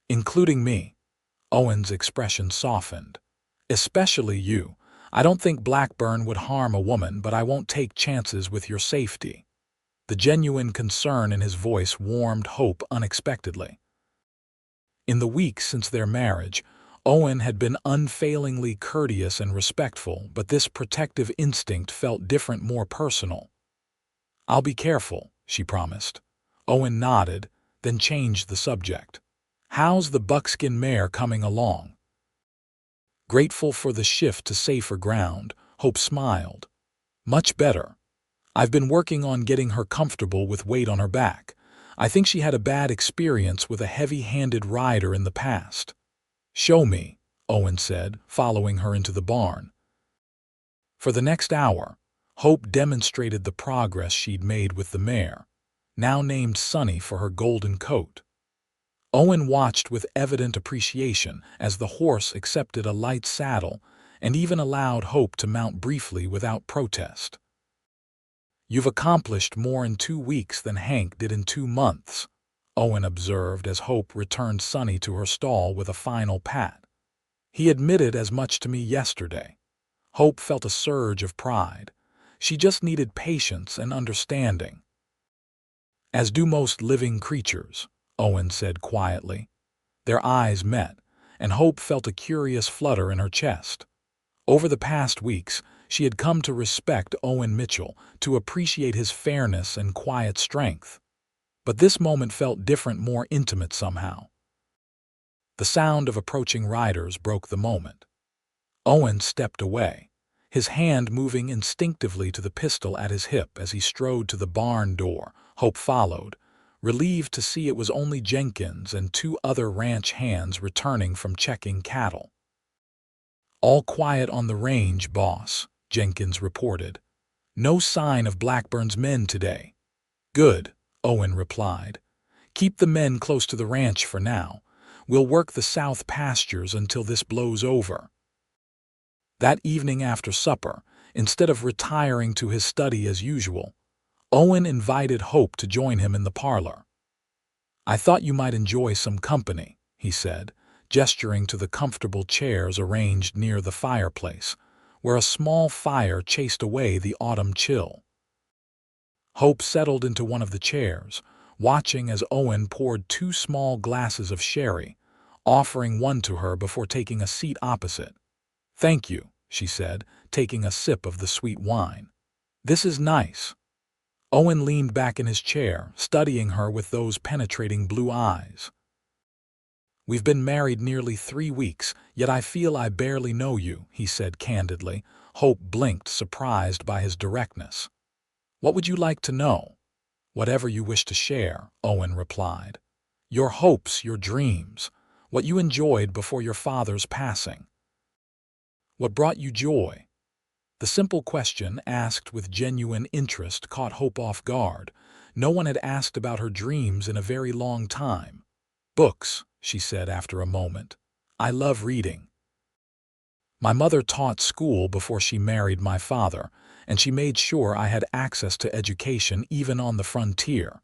"Including me." Owen's expression softened. "Especially you. I don't think Blackburn would harm a woman, but I won't take chances with your safety." The genuine concern in his voice warmed Hope unexpectedly. In the weeks since their marriage, Owen had been unfailingly courteous and respectful, but this protective instinct felt different, more personal. "I'll be careful," she promised. Owen nodded, then changed the subject. "How's the buckskin mare coming along?" Grateful for the shift to safer ground, Hope smiled. "Much better. I've been working on getting her comfortable with weight on her back. I think she had a bad experience with a heavy-handed rider in the past." "Show me," Owen said, following her into the barn. For the next hour, Hope demonstrated the progress she'd made with the mare, now named Sunny for her golden coat. Owen watched with evident appreciation as the horse accepted a light saddle and even allowed Hope to mount briefly without protest. "You've accomplished more in 2 weeks than Hank did in 2 months," Owen observed as Hope returned Sunny to her stall with a final pat. "He admitted as much to me yesterday." Hope felt a surge of pride. She just needed patience and understanding. "As do most living creatures," Owen said quietly. Their eyes met, and Hope felt a curious flutter in her chest. Over the past weeks, she had come to respect Owen Mitchell, to appreciate his fairness and quiet strength. But this moment felt different, more intimate somehow. The sound of approaching riders broke the moment. Owen stepped away, his hand moving instinctively to the pistol at his hip as he strode to the barn door. Hope followed, relieved to see it was only Jenkins and 2 other ranch hands returning from checking cattle. "All quiet on the range, boss," Jenkins reported. "No sign of Blackburn's men today." "Good," Owen replied. "Keep the men close to the ranch for now. We'll work the south pastures until this blows over." That evening after supper, instead of retiring to his study as usual, Owen invited Hope to join him in the parlor. "I thought you might enjoy some company," he said, gesturing to the comfortable chairs arranged near the fireplace, where a small fire chased away the autumn chill. Hope settled into one of the chairs, watching as Owen poured 2 small glasses of sherry, offering one to her before taking a seat opposite. "Thank you," she said, taking a sip of the sweet wine. "This is nice." Owen leaned back in his chair, studying her with those penetrating blue eyes. "We've been married nearly 3 weeks, yet I feel I barely know you," he said candidly. Hope blinked, surprised by his directness. "What would you like to know?" "Whatever you wish to share," Owen replied. "Your hopes, your dreams, what you enjoyed before your father's passing. What brought you joy?" The simple question, asked with genuine interest, caught Hope off guard. No one had asked about her dreams in a very long time. "Books," she said after a moment. "I love reading. My mother taught school before she married my father, and she made sure I had access to education even on the frontier."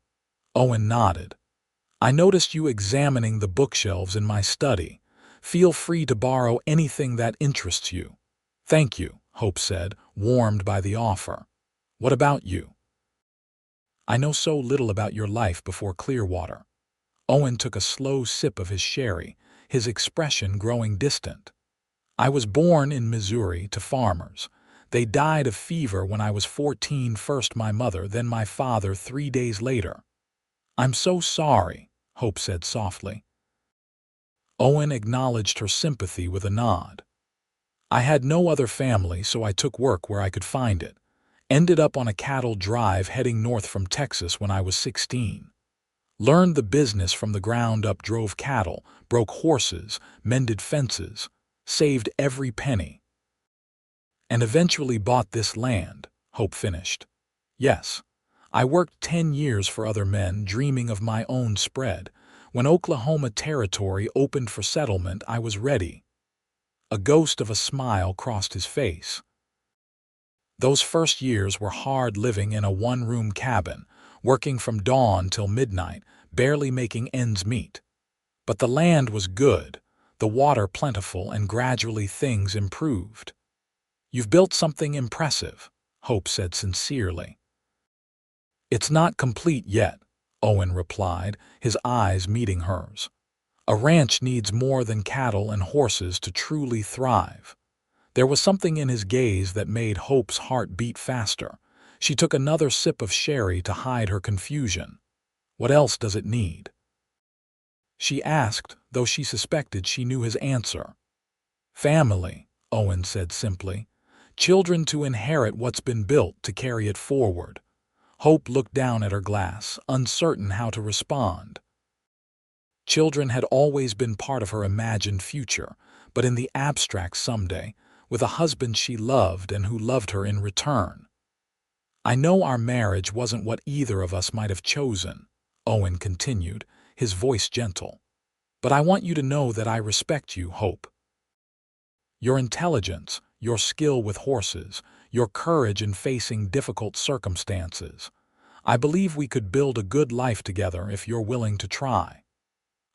Owen nodded. "I noticed you examining the bookshelves in my study. Feel free to borrow anything that interests you." "Thank you," Hope said, warmed by the offer. "What about you?" "I know so little about your life before Clearwater." Owen took a slow sip of his sherry, his expression growing distant. "I was born in Missouri to farmers. They died of fever when I was 14, first my mother, then my father 3 days later." "I'm so sorry," Hope said softly. Owen acknowledged her sympathy with a nod. "I had no other family, so I took work where I could find it. Ended up on a cattle drive heading north from Texas when I was 16. Learned the business from the ground up, drove cattle, broke horses, mended fences, saved every penny. And eventually bought this land," Hope finished. "Yes, I worked 10 years for other men, dreaming of my own spread. When Oklahoma Territory opened for settlement, I was ready." A ghost of a smile crossed his face. "Those first years were hard, living in a 1-room cabin, working from dawn till midnight, barely making ends meet. But the land was good, the water plentiful, and gradually things improved." "You've built something impressive," Hope said sincerely. "It's not complete yet," Owen replied, his eyes meeting hers. "A ranch needs more than cattle and horses to truly thrive." There was something in his gaze that made Hope's heart beat faster. She took another sip of sherry to hide her confusion. "What else does it need?" she asked, though she suspected she knew his answer. "Family," Owen said simply. "Children to inherit what's been built, to carry it forward." Hope looked down at her glass, uncertain how to respond. Children had always been part of her imagined future, but in the abstract someday, with a husband she loved and who loved her in return. I know our marriage wasn't what either of us might have chosen, Owen continued, his voice gentle. But I want you to know that I respect you, Hope. Your intelligence, your skill with horses, your courage in facing difficult circumstances. I believe we could build a good life together if you're willing to try.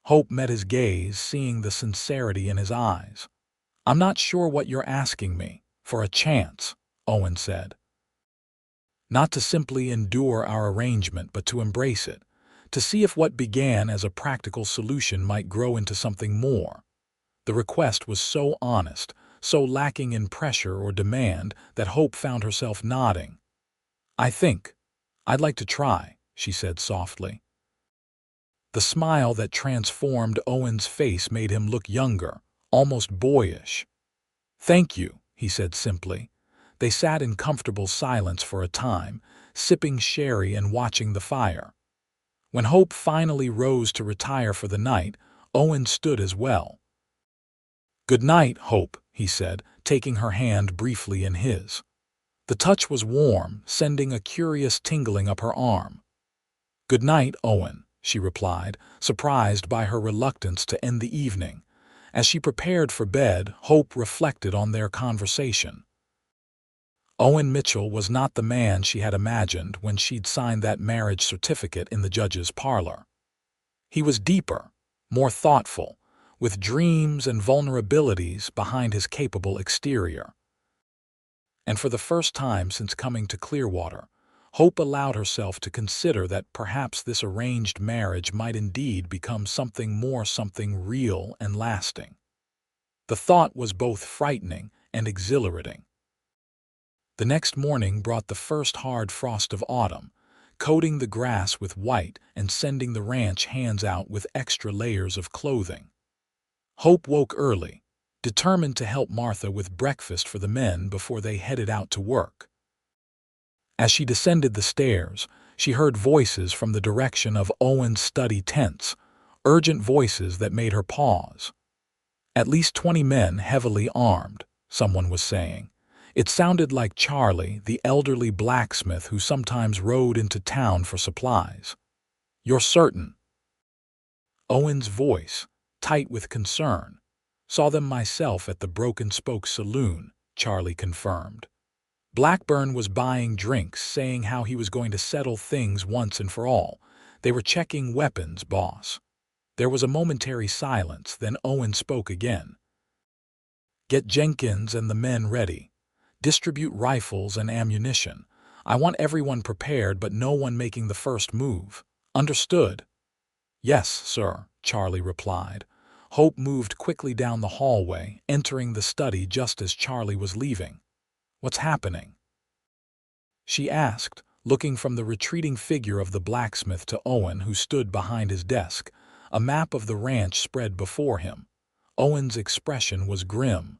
Hope met his gaze, seeing the sincerity in his eyes. I'm not sure what you're asking me, for a chance, Owen said. Not to simply endure our arrangement, but to embrace it, to see if what began as a practical solution might grow into something more. The request was so honest, so lacking in pressure or demand, that Hope found herself nodding. I'd like to try, she said softly. The smile that transformed Owen's face made him look younger, almost boyish. Thank you, he said simply. They sat in comfortable silence for a time, sipping sherry and watching the fire. When Hope finally rose to retire for the night, Owen stood as well. Good night, Hope, he said, taking her hand briefly in his. The touch was warm, sending a curious tingling up her arm. Good night, Owen, she replied, surprised by her reluctance to end the evening. As she prepared for bed, Hope reflected on their conversation. Owen Mitchell was not the man she had imagined when she'd signed that marriage certificate in the judge's parlor. He was deeper, more thoughtful, with dreams and vulnerabilities behind his capable exterior. And for the first time since coming to Clearwater, Hope allowed herself to consider that perhaps this arranged marriage might indeed become something more, something real and lasting. The thought was both frightening and exhilarating. The next morning brought the first hard frost of autumn, coating the grass with white and sending the ranch hands out with extra layers of clothing. Hope woke early, determined to help Martha with breakfast for the men before they headed out to work. As she descended the stairs, she heard voices from the direction of Owen's study tents, urgent voices that made her pause. At least 20 men heavily armed, someone was saying. It sounded like Charlie, the elderly blacksmith who sometimes rode into town for supplies. You're certain? Owen's voice, tight with concern. Saw them myself at the Broken Spoke Saloon, Charlie confirmed. Blackburn was buying drinks, saying how he was going to settle things once and for all. They were checking weapons, boss. There was a momentary silence, then Owen spoke again. Get Jenkins and the men ready. Distribute rifles and ammunition. I want everyone prepared but no one making the first move. Understood? Yes, sir, Charlie replied. Hope moved quickly down the hallway, entering the study just as Charlie was leaving. What's happening? She asked, looking from the retreating figure of the blacksmith to Owen, who stood behind his desk. A map of the ranch spread before him. Owen's expression was grim.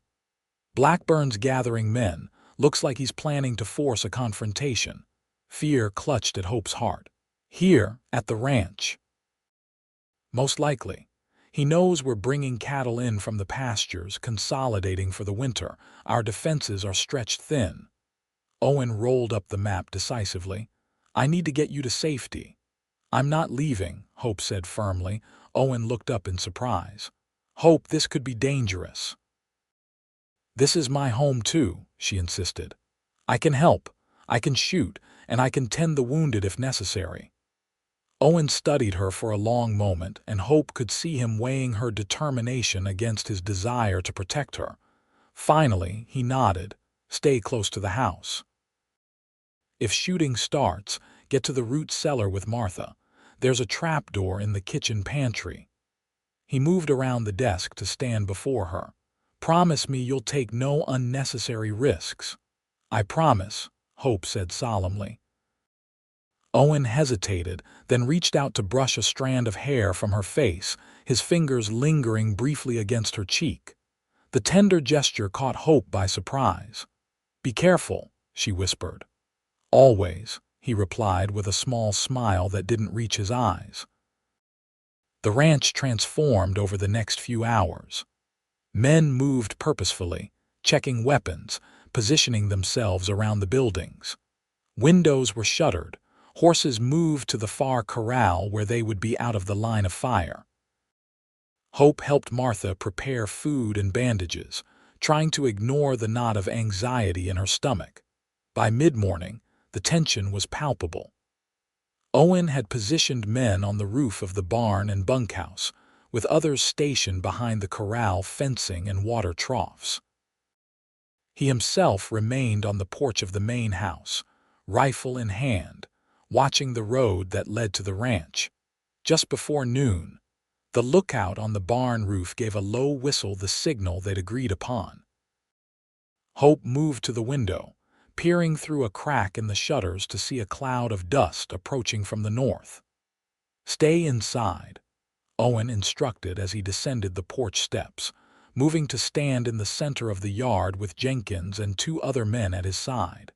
Blackburn's gathering men. Looks like he's planning to force a confrontation. Fear clutched at Hope's heart. Here, at the ranch. Most likely. He knows we're bringing cattle in from the pastures, consolidating for the winter. Our defenses are stretched thin. Owen rolled up the map decisively. I need to get you to safety. I'm not leaving, Hope said firmly. Owen looked up in surprise. Hope, this could be dangerous. This is my home too, she insisted. I can help, I can shoot, and I can tend the wounded if necessary. Owen studied her for a long moment, and Hope could see him weighing her determination against his desire to protect her. Finally, he nodded. Stay close to the house. If shooting starts, get to the root cellar with Martha. There's a trapdoor in the kitchen pantry. He moved around the desk to stand before her. Promise me you'll take no unnecessary risks. I promise, Hope said solemnly. Owen hesitated, then reached out to brush a strand of hair from her face, his fingers lingering briefly against her cheek. The tender gesture caught Hope by surprise. Be careful, she whispered. Always, he replied with a small smile that didn't reach his eyes. The ranch transformed over the next few hours. Men moved purposefully, checking weapons, positioning themselves around the buildings. Windows were shuttered. Horses moved to the far corral where they would be out of the line of fire. Hope helped Martha prepare food and bandages, trying to ignore the knot of anxiety in her stomach. By mid-morning, the tension was palpable. Owen had positioned men on the roof of the barn and bunkhouse, with others stationed behind the corral fencing and water troughs. He himself remained on the porch of the main house, rifle in hand, watching the road that led to the ranch. Just before noon, the lookout on the barn roof gave a low whistle, the signal they'd agreed upon. Hope moved to the window, peering through a crack in the shutters to see a cloud of dust approaching from the north. "Stay inside," Owen instructed as he descended the porch steps, moving to stand in the center of the yard with Jenkins and 2 other men at his side.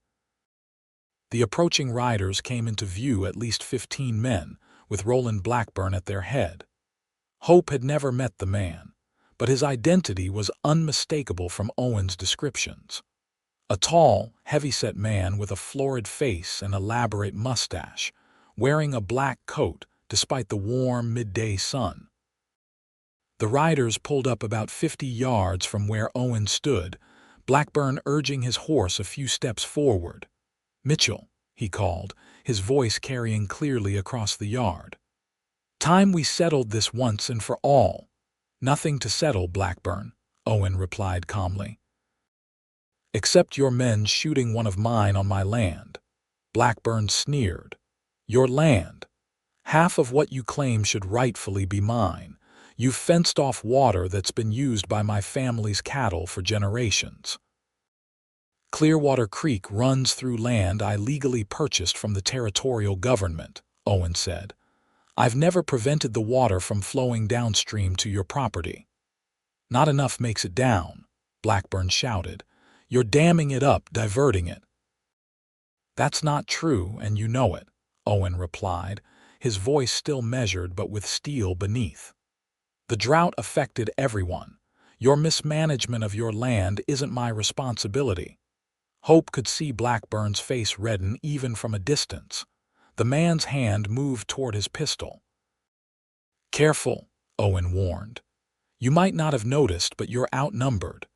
The approaching riders came into view, at least 15 men, with Roland Blackburn at their head. Hope had never met the man, but his identity was unmistakable from Owen's descriptions. A tall, heavy-set man with a florid face and elaborate mustache, wearing a black coat despite the warm midday sun. The riders pulled up about 50 yards from where Owen stood, Blackburn urging his horse a few steps forward. "Mitchell," he called, his voice carrying clearly across the yard. "Time we settled this once and for all." "Nothing to settle, Blackburn," Owen replied calmly. "Except your men shooting one of mine on my land." Blackburn sneered. "Your land? Half of what you claim should rightfully be mine. You've fenced off water that's been used by my family's cattle for generations." "Clearwater Creek runs through land I legally purchased from the territorial government," Owen said. "I've never prevented the water from flowing downstream to your property." "Not enough makes it down," Blackburn shouted. "You're damming it up, diverting it." "That's not true, and you know it," Owen replied, his voice still measured but with steel beneath. "The drought affected everyone. Your mismanagement of your land isn't my responsibility." Hope could see Blackburn's face redden even from a distance. The man's hand moved toward his pistol. "Careful," Owen warned. "You might not have noticed, but you're outnumbered.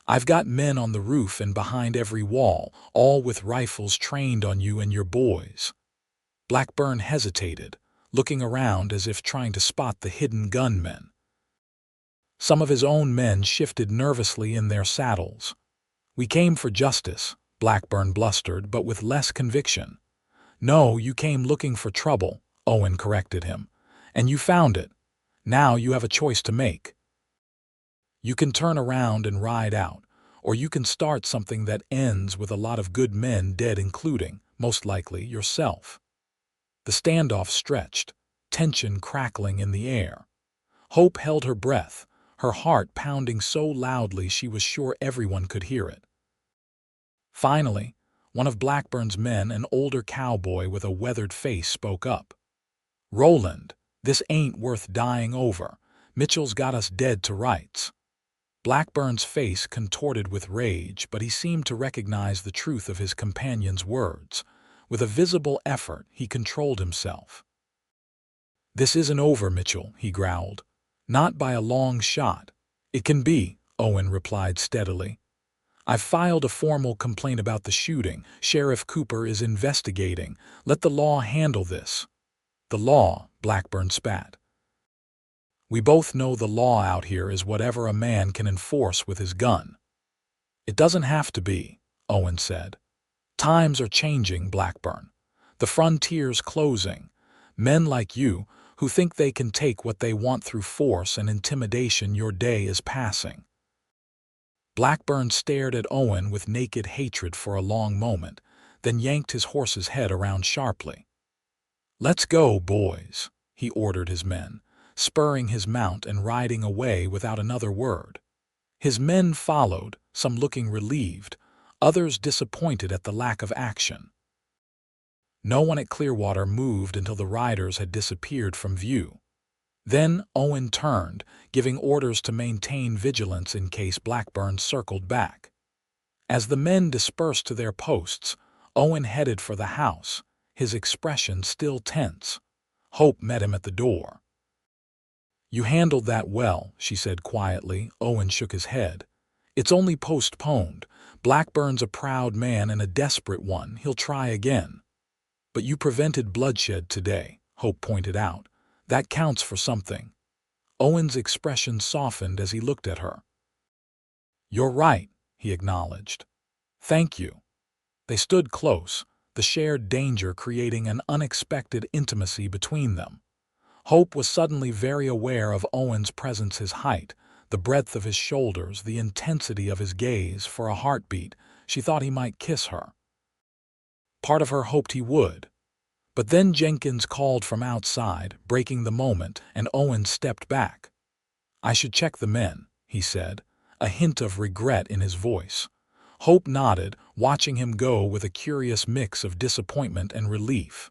I've got men on the roof and behind every wall, all with rifles trained on you and your boys." Blackburn hesitated, looking around as if trying to spot the hidden gunmen. Some of his own men shifted nervously in their saddles. "We came for justice," Blackburn blustered, but with less conviction. "No, you came looking for trouble," Owen corrected him. "And you found it. Now you have a choice to make. You can turn around and ride out, or you can start something that ends with a lot of good men dead, including, most likely, yourself." The standoff stretched, tension crackling in the air. Hope held her breath, her heart pounding so loudly she was sure everyone could hear it. Finally, one of Blackburn's men, an older cowboy with a weathered face, spoke up. "Roland, this ain't worth dying over. Mitchell's got us dead to rights." Blackburn's face contorted with rage, but he seemed to recognize the truth of his companion's words. With a visible effort, he controlled himself. "This isn't over, Mitchell," he growled. "Not by a long shot." "It can be," Owen replied steadily. "I've filed a formal complaint about the shooting. Sheriff Cooper is investigating. Let the law handle this." "The law," Blackburn spat. "We both know the law out here is whatever a man can enforce with his gun." "It doesn't have to be," Owen said. "Times are changing, Blackburn. The frontier's closing. Men like you, who think they can take what they want through force and intimidation, your day is passing." Blackburn stared at Owen with naked hatred for a long moment, then yanked his horse's head around sharply. "Let's go, boys," he ordered his men, spurring his mount and riding away without another word. His men followed, some looking relieved, others disappointed at the lack of action. No one at Clearwater moved until the riders had disappeared from view. Then Owen turned, giving orders to maintain vigilance in case Blackburn circled back. As the men dispersed to their posts, Owen headed for the house, his expression still tense. Hope met him at the door. "You handled that well," she said quietly. Owen shook his head. "It's only postponed. Blackburn's a proud man and a desperate one. He'll try again." "But you prevented bloodshed today," Hope pointed out. "That counts for something." Owen's expression softened as he looked at her. "You're right," he acknowledged. "Thank you." They stood close, the shared danger creating an unexpected intimacy between them. Hope was suddenly very aware of Owen's presence, his height, the breadth of his shoulders, the intensity of his gaze. For a heartbeat, she thought he might kiss her. Part of her hoped he would. But then Jenkins called from outside, breaking the moment, and Owen stepped back. "I should check the men," he said, a hint of regret in his voice. Hope nodded, watching him go with a curious mix of disappointment and relief.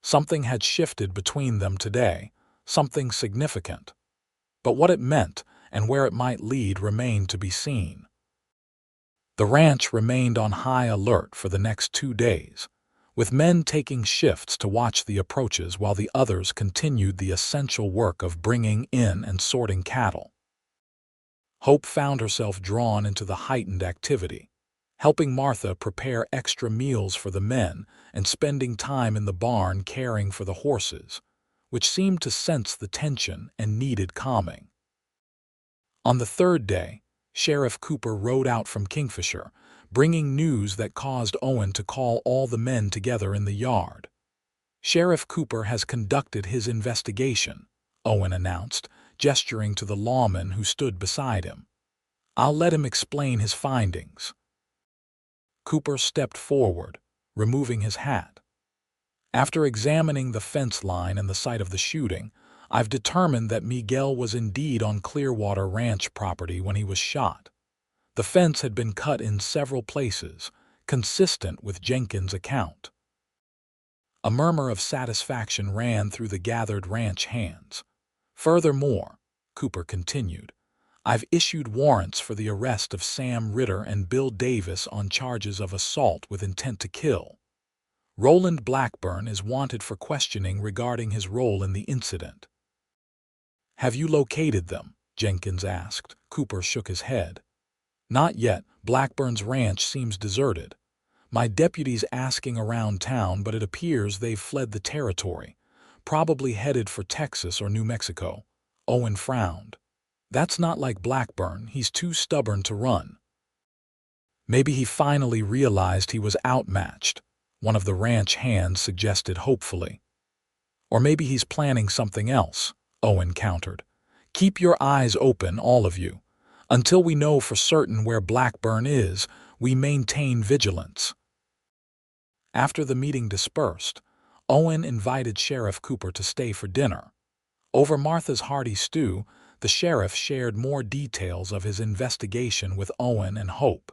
Something had shifted between them today, something significant. But what it meant and where it might lead remained to be seen. The ranch remained on high alert for the next 2 days, with men taking shifts to watch the approaches while the others continued the essential work of bringing in and sorting cattle. Hope found herself drawn into the heightened activity, helping Martha prepare extra meals for the men and spending time in the barn caring for the horses, which seemed to sense the tension and needed calming. On the 3rd day, Sheriff Cooper rode out from Kingfisher, bringing news that caused Owen to call all the men together in the yard. "Sheriff Cooper has conducted his investigation," Owen announced, gesturing to the lawman who stood beside him. "I'll let him explain his findings." Cooper stepped forward, removing his hat. "After examining the fence line and the site of the shooting, I've determined that Miguel was indeed on Clearwater Ranch property when he was shot. The fence had been cut in several places, consistent with Jenkins' account." A murmur of satisfaction ran through the gathered ranch hands. "Furthermore," Cooper continued, "I've issued warrants for the arrest of Sam Ritter and Bill Davis on charges of assault with intent to kill. Roland Blackburn is wanted for questioning regarding his role in the incident." "Have you located them?" Jenkins asked. Cooper shook his head. "Not yet. Blackburn's ranch seems deserted. My deputy's asking around town, but it appears they've fled the territory, probably headed for Texas or New Mexico." Owen frowned. "That's not like Blackburn. He's too stubborn to run." "Maybe he finally realized he was outmatched," one of the ranch hands suggested hopefully. "Or maybe he's planning something else," Owen countered. "Keep your eyes open, all of you. Until we know for certain where Blackburn is, we maintain vigilance." After the meeting dispersed, Owen invited Sheriff Cooper to stay for dinner. Over Martha's hearty stew, the sheriff shared more details of his investigation with Owen and Hope.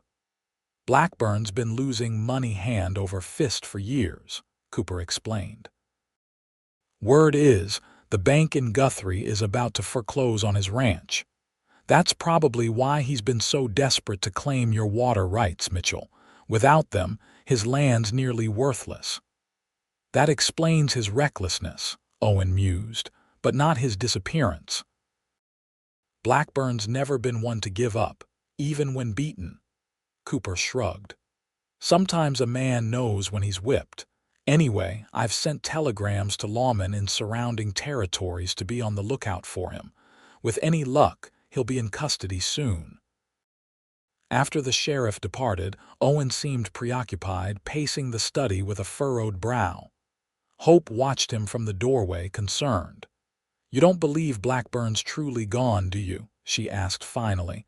"Blackburn's been losing money hand over fist for years," Cooper explained. "Word is, the bank in Guthrie is about to foreclose on his ranch. That's probably why he's been so desperate to claim your water rights, Mitchell. Without them, his land's nearly worthless." "That explains his recklessness," Owen mused, "but not his disappearance." "Blackburn's never been one to give up, even when beaten." Cooper shrugged. "Sometimes a man knows when he's whipped. Anyway, I've sent telegrams to lawmen in surrounding territories to be on the lookout for him. With any luck, he'll be in custody soon." After the sheriff departed, Owen seemed preoccupied, pacing the study with a furrowed brow. Hope watched him from the doorway, concerned. "You don't believe Blackburn's truly gone, do you?" she asked finally.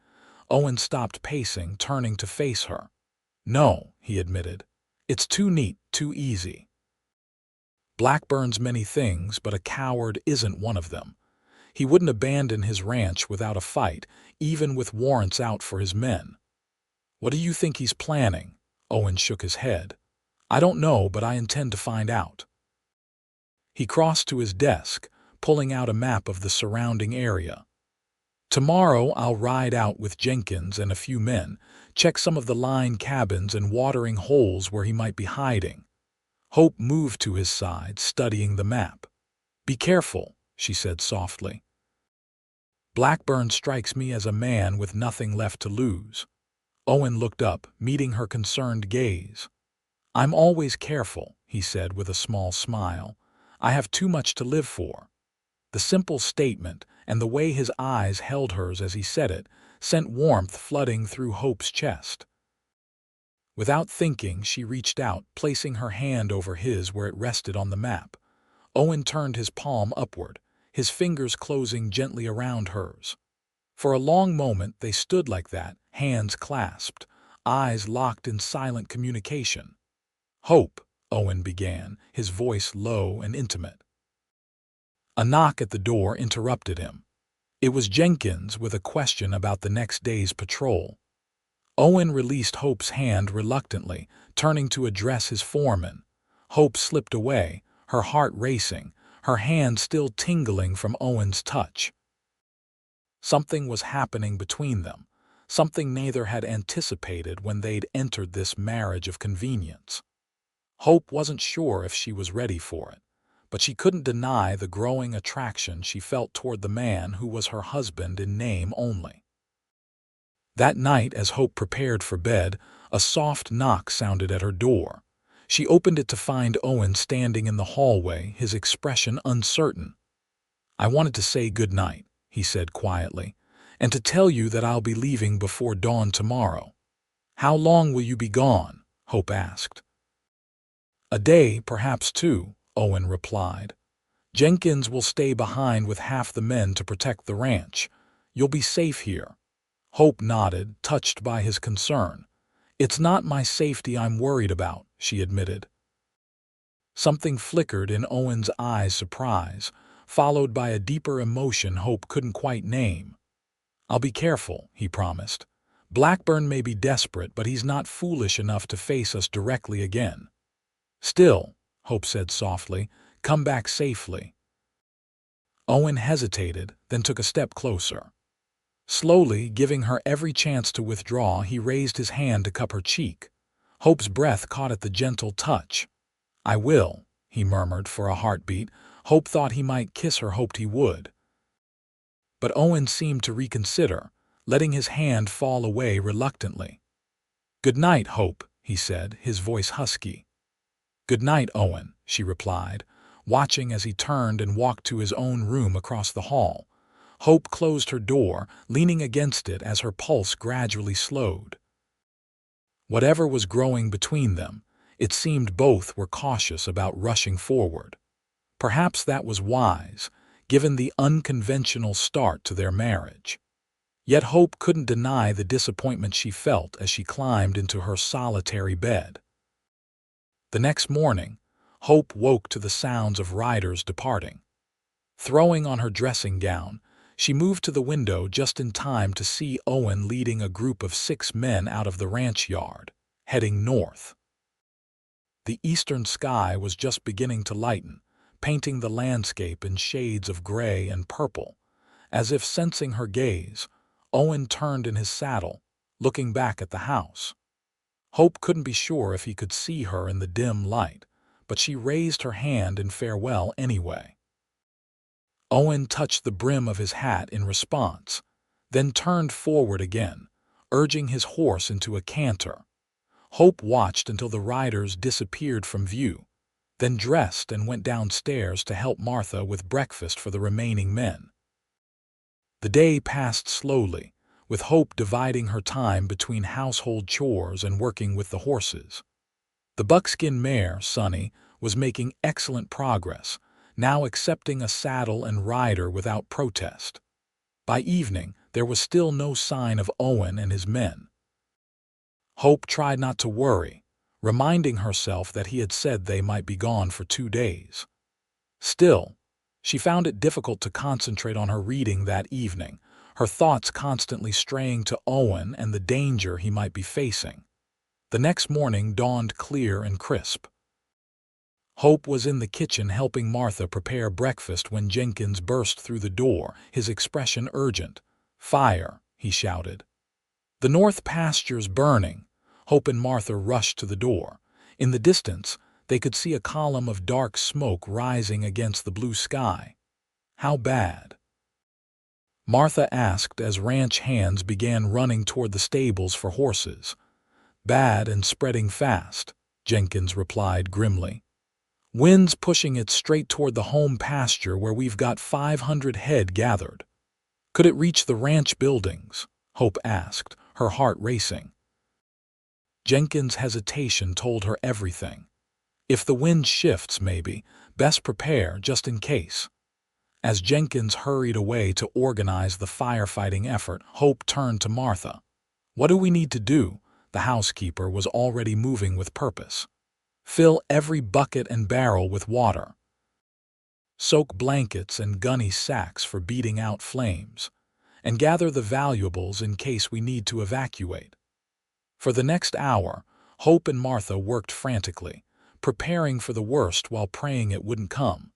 Owen stopped pacing, turning to face her. "No," he admitted. "It's too neat, too easy. Blackburn's many things, but a coward isn't one of them. He wouldn't abandon his ranch without a fight, even with warrants out for his men." "What do you think he's planning?" Owen shook his head. "I don't know, but I intend to find out." He crossed to his desk, pulling out a map of the surrounding area. Tomorrow I'll ride out with Jenkins and a few men, check some of the line cabins and watering holes where he might be hiding. Hope moved to his side, studying the map. Be careful, she said softly. Blackburn strikes me as a man with nothing left to lose. Owen looked up, meeting her concerned gaze. I'm always careful, he said with a small smile. I have too much to live for. The simple statement, and the way his eyes held hers as he said it, sent warmth flooding through Hope's chest. Without thinking, she reached out, placing her hand over his where it rested on the map. Owen turned his palm upward, his fingers closing gently around hers. For a long moment they stood like that, hands clasped, eyes locked in silent communication. "Hope," Owen began, his voice low and intimate. A knock at the door interrupted him. It was Jenkins with a question about the next day's patrol. Owen released Hope's hand reluctantly, turning to address his foreman. Hope slipped away, her heart racing, her hand still tingling from Owen's touch. Something was happening between them, something neither had anticipated when they'd entered this marriage of convenience. Hope wasn't sure if she was ready for it, but she couldn't deny the growing attraction she felt toward the man who was her husband in name only. That night, as Hope prepared for bed, a soft knock sounded at her door. She opened it to find Owen standing in the hallway, his expression uncertain. "I wanted to say good night," he said quietly, "and to tell you that I'll be leaving before dawn tomorrow." "How long will you be gone?" Hope asked. "A day, perhaps two," Owen replied. "Jenkins will stay behind with half the men to protect the ranch. You'll be safe here." Hope nodded, touched by his concern. "It's not my safety I'm worried about," she admitted. Something flickered in Owen's eyes, surprise, followed by a deeper emotion Hope couldn't quite name. "I'll be careful," he promised. "Blackburn may be desperate, but he's not foolish enough to face us directly again." "Still," Hope said softly, "come back safely." Owen hesitated, then took a step closer. Slowly, giving her every chance to withdraw, he raised his hand to cup her cheek. Hope's breath caught at the gentle touch. "I will," he murmured for a heartbeat. Hope thought he might kiss her, hoped he would. But Owen seemed to reconsider, letting his hand fall away reluctantly. "Good night, Hope," he said, his voice husky. "Good night, Owen," she replied, watching as he turned and walked to his own room across the hall. Hope closed her door, leaning against it as her pulse gradually slowed. Whatever was growing between them, it seemed both were cautious about rushing forward. Perhaps that was wise, given the unconventional start to their marriage. Yet Hope couldn't deny the disappointment she felt as she climbed into her solitary bed. The next morning, Hope woke to the sounds of riders departing. Throwing on her dressing gown, she moved to the window just in time to see Owen leading a group of 6 men out of the ranch yard, heading north. The eastern sky was just beginning to lighten, painting the landscape in shades of gray and purple. As if sensing her gaze, Owen turned in his saddle, looking back at the house. Hope couldn't be sure if he could see her in the dim light, but she raised her hand in farewell anyway. Owen touched the brim of his hat in response, then turned forward again, urging his horse into a canter. Hope watched until the riders disappeared from view, then dressed and went downstairs to help Martha with breakfast for the remaining men. The day passed slowly, with Hope dividing her time between household chores and working with the horses. The buckskin mare, Sunny, was making excellent progress, now accepting a saddle and rider without protest. By evening, there was still no sign of Owen and his men. Hope tried not to worry, reminding herself that he had said they might be gone for 2 days. Still, she found it difficult to concentrate on her reading that evening, her thoughts constantly straying to Owen and the danger he might be facing. The next morning dawned clear and crisp. Hope was in the kitchen helping Martha prepare breakfast when Jenkins burst through the door, his expression urgent. "Fire!" he shouted. "The north pasture's burning!" Hope and Martha rushed to the door. In the distance, they could see a column of dark smoke rising against the blue sky. "How bad?" Martha asked as ranch hands began running toward the stables for horses. "Bad and spreading fast," Jenkins replied grimly. "Wind's pushing it straight toward the home pasture where we've got 500 head gathered." "Could it reach the ranch buildings?" Hope asked, her heart racing. Jenkins' hesitation told her everything. "If the wind shifts, maybe. Best prepare, just in case." As Jenkins hurried away to organize the firefighting effort, Hope turned to Martha. "What do we need to do?" The housekeeper was already moving with purpose. "Fill every bucket and barrel with water. Soak blankets and gunny sacks for beating out flames. And gather the valuables in case we need to evacuate." For the next hour, Hope and Martha worked frantically, preparing for the worst while praying it wouldn't come.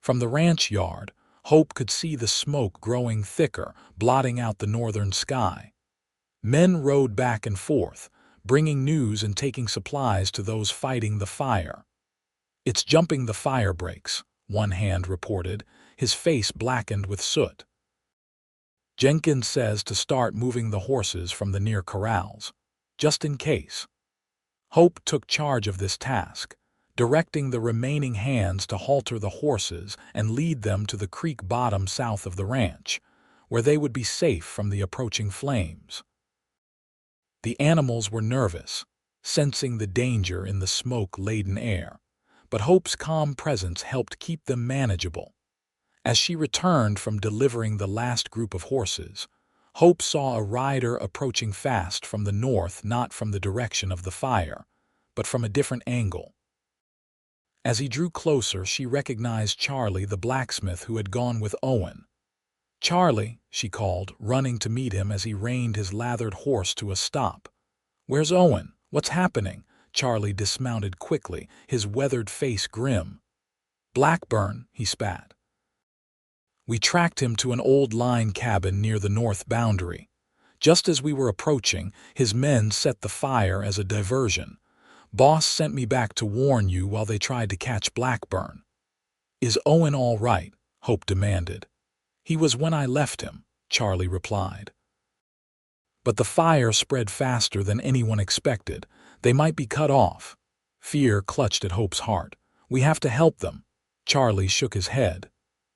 From the ranch yard, Hope could see the smoke growing thicker, blotting out the northern sky. Men rode back and forth, bringing news and taking supplies to those fighting the fire. "It's jumping the fire breaks," one hand reported, his face blackened with soot. "Jenkins says to start moving the horses from the near corrals, just in case." Hope took charge of this task, directing the remaining hands to halter the horses and lead them to the creek bottom south of the ranch, where they would be safe from the approaching flames. The animals were nervous, sensing the danger in the smoke-laden air, but Hope's calm presence helped keep them manageable. As she returned from delivering the last group of horses, Hope saw a rider approaching fast from the north, not from the direction of the fire, but from a different angle. As he drew closer, she recognized Charlie, the blacksmith who had gone with Owen. "Charlie," she called, running to meet him as he reined his lathered horse to a stop. "Where's Owen? What's happening?" Charlie dismounted quickly, his weathered face grim. "Blackburn," he spat. "We tracked him to an old line cabin near the north boundary. Just as we were approaching, his men set the fire as a diversion. Boss sent me back to warn you while they tried to catch Blackburn." "Is Owen all right?" Hope demanded. "He was when I left him," Charlie replied. "But the fire spread faster than anyone expected. They might be cut off." Fear clutched at Hope's heart. "We have to help them." Charlie shook his head.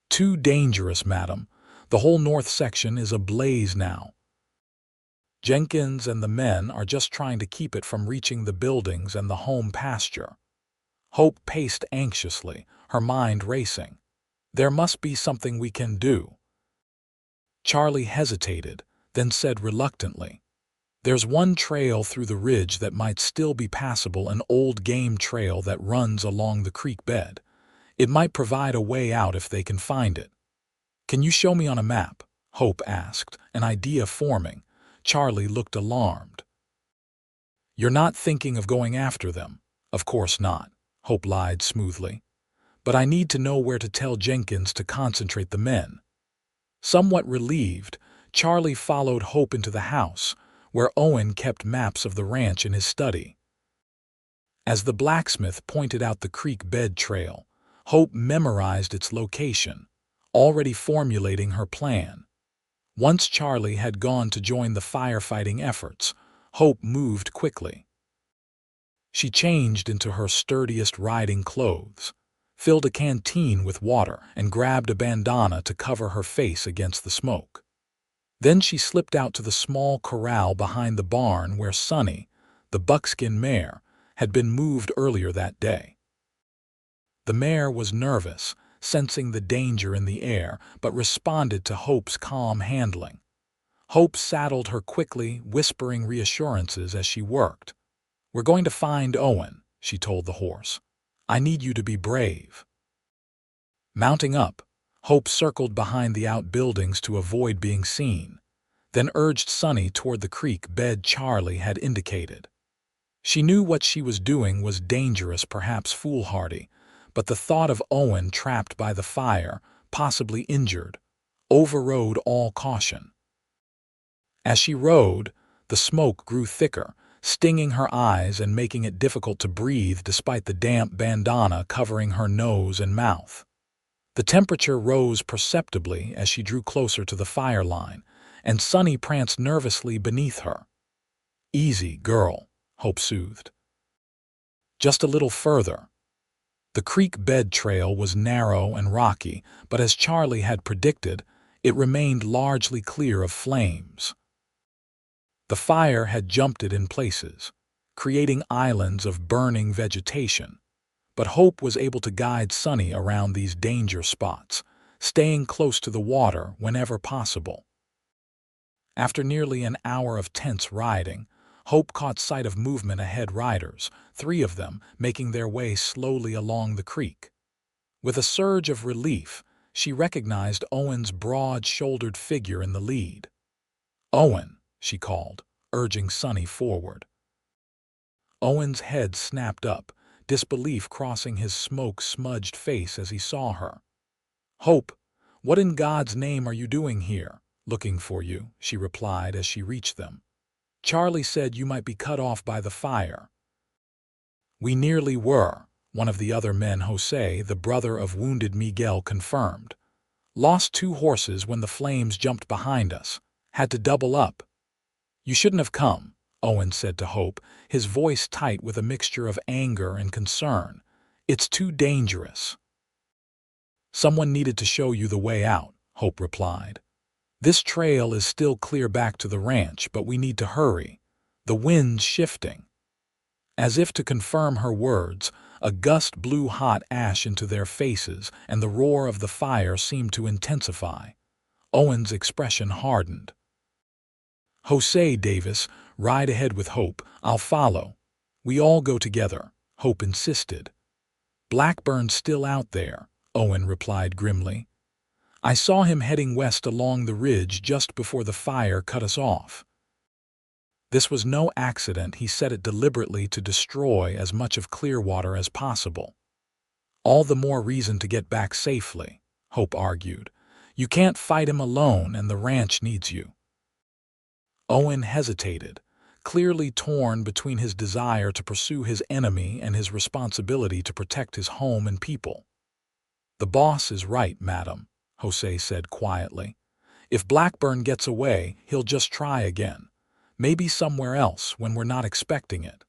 "Too dangerous, madam. The whole north section is ablaze now. Jenkins and the men are just trying to keep it from reaching the buildings and the home pasture." Hope paced anxiously, her mind racing. "There must be something we can do." Charlie hesitated, then said reluctantly, "There's one trail through the ridge that might still be passable, an old game trail that runs along the creek bed. It might provide a way out if they can find it." "Can you show me on a map?" Hope asked, an idea forming. Charlie looked alarmed. "You're not thinking of going after them?" "Of course not," Hope lied smoothly. "But I need to know where to tell Jenkins to concentrate the men." Somewhat relieved, Charlie followed Hope into the house, where Owen kept maps of the ranch in his study. As the blacksmith pointed out the creek bed trail, Hope memorized its location, already formulating her plan. Once Charlie had gone to join the firefighting efforts, Hope moved quickly. She changed into her sturdiest riding clothes, filled a canteen with water, and grabbed a bandana to cover her face against the smoke. Then she slipped out to the small corral behind the barn where Sunny, the buckskin mare, had been moved earlier that day. The mare was nervous, sensing the danger in the air, but responded to Hope's calm handling. Hope saddled her quickly, whispering reassurances as she worked. "We're going to find Owen," she told the horse. "I need you to be brave." Mounting up, Hope circled behind the outbuildings to avoid being seen, then urged Sunny toward the creek bed Charlie had indicated. She knew what she was doing was dangerous, perhaps foolhardy, but the thought of Owen trapped by the fire, possibly injured, overrode all caution. As she rode, the smoke grew thicker, stinging her eyes and making it difficult to breathe despite the damp bandana covering her nose and mouth. The temperature rose perceptibly as she drew closer to the fire line, and Sunny pranced nervously beneath her. "Easy, girl," Hope soothed. "Just a little further." The creek bed trail was narrow and rocky, but as Charlie had predicted, it remained largely clear of flames. The fire had jumped it in places, creating islands of burning vegetation, but Hope was able to guide Sunny around these danger spots, staying close to the water whenever possible. After nearly an hour of tense riding, Hope caught sight of movement ahead riders, 3 of them making their way slowly along the creek. With a surge of relief, she recognized Owen's broad-shouldered figure in the lead. "Owen," she called, urging Sunny forward. Owen's head snapped up, disbelief crossing his smoke-smudged face as he saw her. "Hope, what in God's name are you doing here?" "Looking for you," she replied as she reached them. "Charlie said you might be cut off by the fire." "We nearly were," one of the other men, Jose, the brother of wounded Miguel, confirmed. "Lost 2 horses when the flames jumped behind us. Had to double up." "You shouldn't have come," Owen said to Hope, his voice tight with a mixture of anger and concern. "It's too dangerous." "Someone needed to show you the way out," Hope replied. "This trail is still clear back to the ranch, but we need to hurry. The wind's shifting." As if to confirm her words, a gust blew hot ash into their faces, and the roar of the fire seemed to intensify. Owen's expression hardened. "Jose Davis, ride ahead with Hope. I'll follow." "We all go together," Hope insisted. "Blackburn's still out there," Owen replied grimly. "I saw him heading west along the ridge just before the fire cut us off." This was no accident. He set it deliberately to destroy as much of Clearwater as possible. "All the more reason to get back safely," Hope argued. "You can't fight him alone, and the ranch needs you." Owen hesitated, clearly torn between his desire to pursue his enemy and his responsibility to protect his home and people. "The boss is right, madam," Jose said quietly. "If Blackburn gets away, he'll just try again. Maybe somewhere else when we're not expecting it."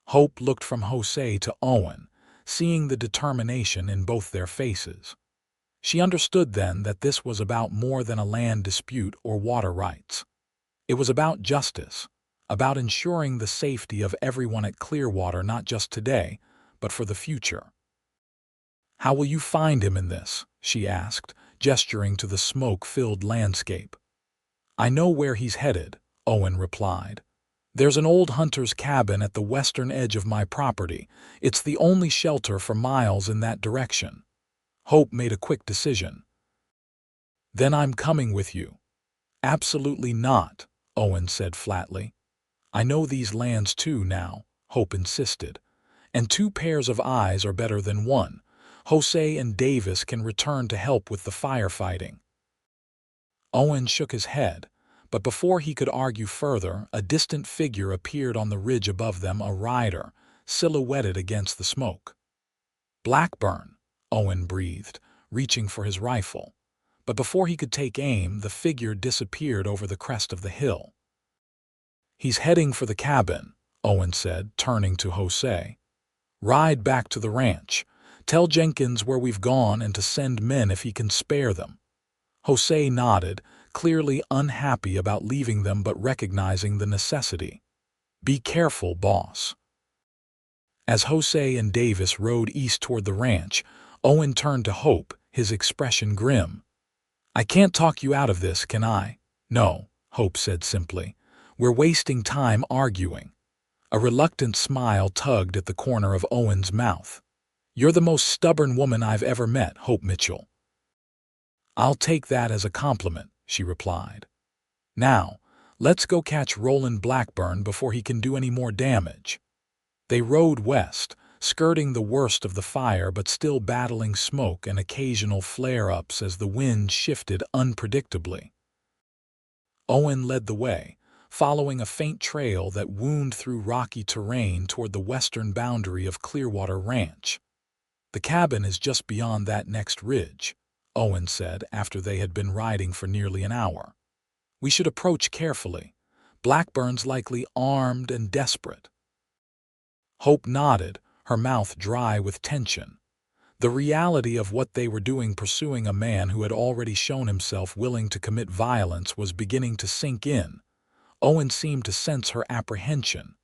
Hope looked from Jose to Owen, seeing the determination in both their faces. She understood then that this was about more than a land dispute or water rights. It was about justice, about ensuring the safety of everyone at Clearwater, not just today, but for the future. "How will you find him in this?" she asked, gesturing to the smoke-filled landscape. "I know where he's headed," Owen replied. "There's an old hunter's cabin at the western edge of my property. It's the only shelter for miles in that direction." Hope made a quick decision. "Then I'm coming with you." "Absolutely not," Owen said flatly. "I know these lands too now," Hope insisted. "And 2 pairs of eyes are better than 1. Jose and Davis can return to help with the firefighting." Owen shook his head, but before he could argue further, a distant figure appeared on the ridge above them, a rider, silhouetted against the smoke. "Blackburn," Owen breathed, reaching for his rifle. But before he could take aim, the figure disappeared over the crest of the hill. "He's heading for the cabin," Owen said, turning to Jose. "Ride back to the ranch. Tell Jenkins where we've gone and to send men if he can spare them." Jose nodded, clearly unhappy about leaving them but recognizing the necessity. "Be careful, boss." As Jose and Davis rode east toward the ranch, Owen turned to Hope, his expression grim. "I can't talk you out of this, can I?" "No," Hope said simply. "We're wasting time arguing." A reluctant smile tugged at the corner of Owen's mouth. "You're the most stubborn woman I've ever met, Hope Mitchell." "I'll take that as a compliment," she replied. "Now, let's go catch Roland Blackburn before he can do any more damage." They rode west, skirting the worst of the fire but still battling smoke and occasional flare-ups as the wind shifted unpredictably. Owen led the way, following a faint trail that wound through rocky terrain toward the western boundary of Clearwater Ranch. "The cabin is just beyond that next ridge," Owen said after they had been riding for nearly an hour. "We should approach carefully. Blackburn's likely armed and desperate." Hope nodded, her mouth dry with tension. The reality of what they were doing pursuing a man who had already shown himself willing to commit violence was beginning to sink in. Owen seemed to sense her apprehension.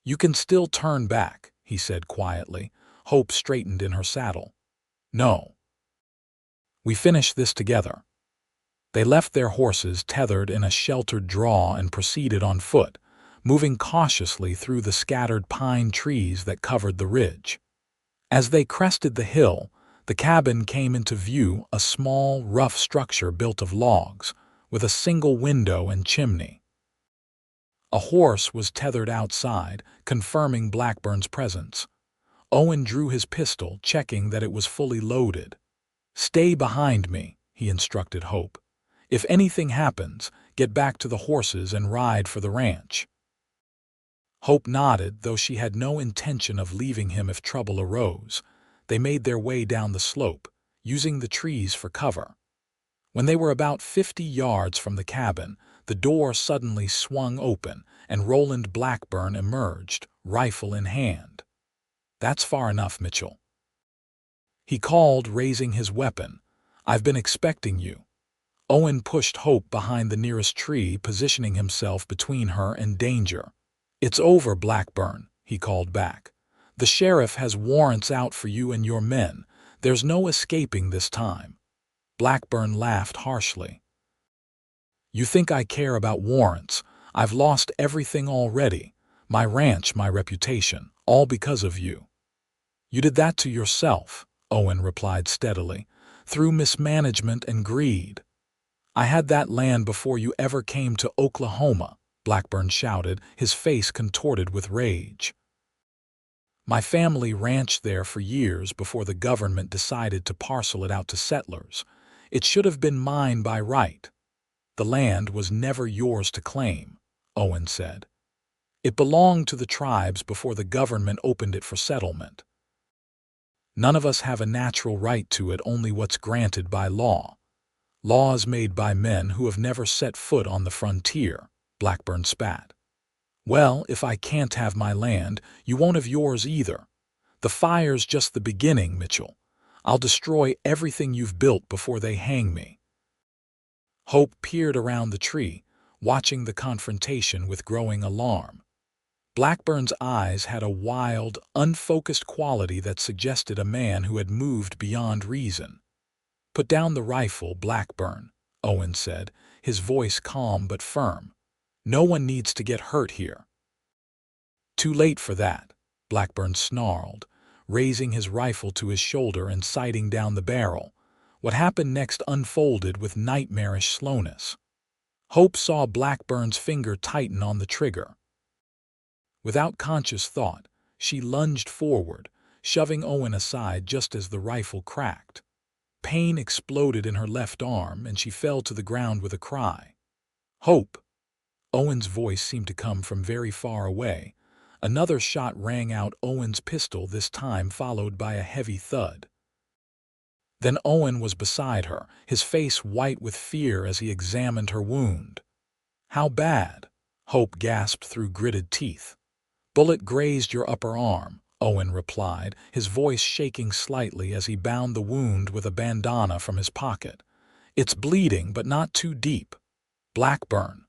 "You can still turn back," he said quietly. Hope straightened in her saddle. "No. We finish this together." They left their horses tethered in a sheltered draw and proceeded on foot, moving cautiously through the scattered pine trees that covered the ridge. As they crested the hill, the cabin came into view, a small, rough structure built of logs, with a single window and chimney. A horse was tethered outside, confirming Blackburn's presence. Owen drew his pistol, checking that it was fully loaded. "Stay behind me," he instructed Hope. "If anything happens, get back to the horses and ride for the ranch." Hope nodded, though she had no intention of leaving him if trouble arose. They made their way down the slope, using the trees for cover. When they were about 50 yards from the cabin, the door suddenly swung open, and Roland Blackburn emerged, rifle in hand. "That's far enough, Mitchell," he called, raising his weapon. "I've been expecting you." Owen pushed Hope behind the nearest tree, positioning himself between her and danger. "It's over, Blackburn," he called back. "The sheriff has warrants out for you and your men. There's no escaping this time." Blackburn laughed harshly. "You think I care about warrants? I've lost everything already. My ranch, my reputation, all because of you." "You did that to yourself," Owen replied steadily, "through mismanagement and greed." "I had that land before you ever came to Oklahoma," Blackburn shouted, his face contorted with rage. "My family ranched there for years before the government decided to parcel it out to settlers. It should have been mine by right." "The land was never yours to claim," Owen said. "It belonged to the tribes before the government opened it for settlement." "None of us have a natural right to it, only what's granted by law. Laws made by men who have never set foot on the frontier," Blackburn spat. "Well, if I can't have my land, you won't have yours either. The fire's just the beginning, Mitchell. I'll destroy everything you've built before they hang me." Hope peered around the tree, watching the confrontation with growing alarm. Blackburn's eyes had a wild, unfocused quality that suggested a man who had moved beyond reason. "Put down the rifle, Blackburn," Owen said, his voice calm but firm. "No one needs to get hurt here." "Too late for that," Blackburn snarled, raising his rifle to his shoulder and sighting down the barrel. What happened next unfolded with nightmarish slowness. Hope saw Blackburn's finger tighten on the trigger. Without conscious thought, she lunged forward, shoving Owen aside just as the rifle cracked. Pain exploded in her left arm, and she fell to the ground with a cry. "Hope!" Owen's voice seemed to come from very far away. Another shot rang out Owen's pistol, this time followed by a heavy thud. Then Owen was beside her, his face white with fear as he examined her wound. "How bad?" Hope gasped through gritted teeth. "Bullet grazed your upper arm," Owen replied, his voice shaking slightly as he bound the wound with a bandana from his pocket. "It's bleeding, but not too deep." "Blackburn?"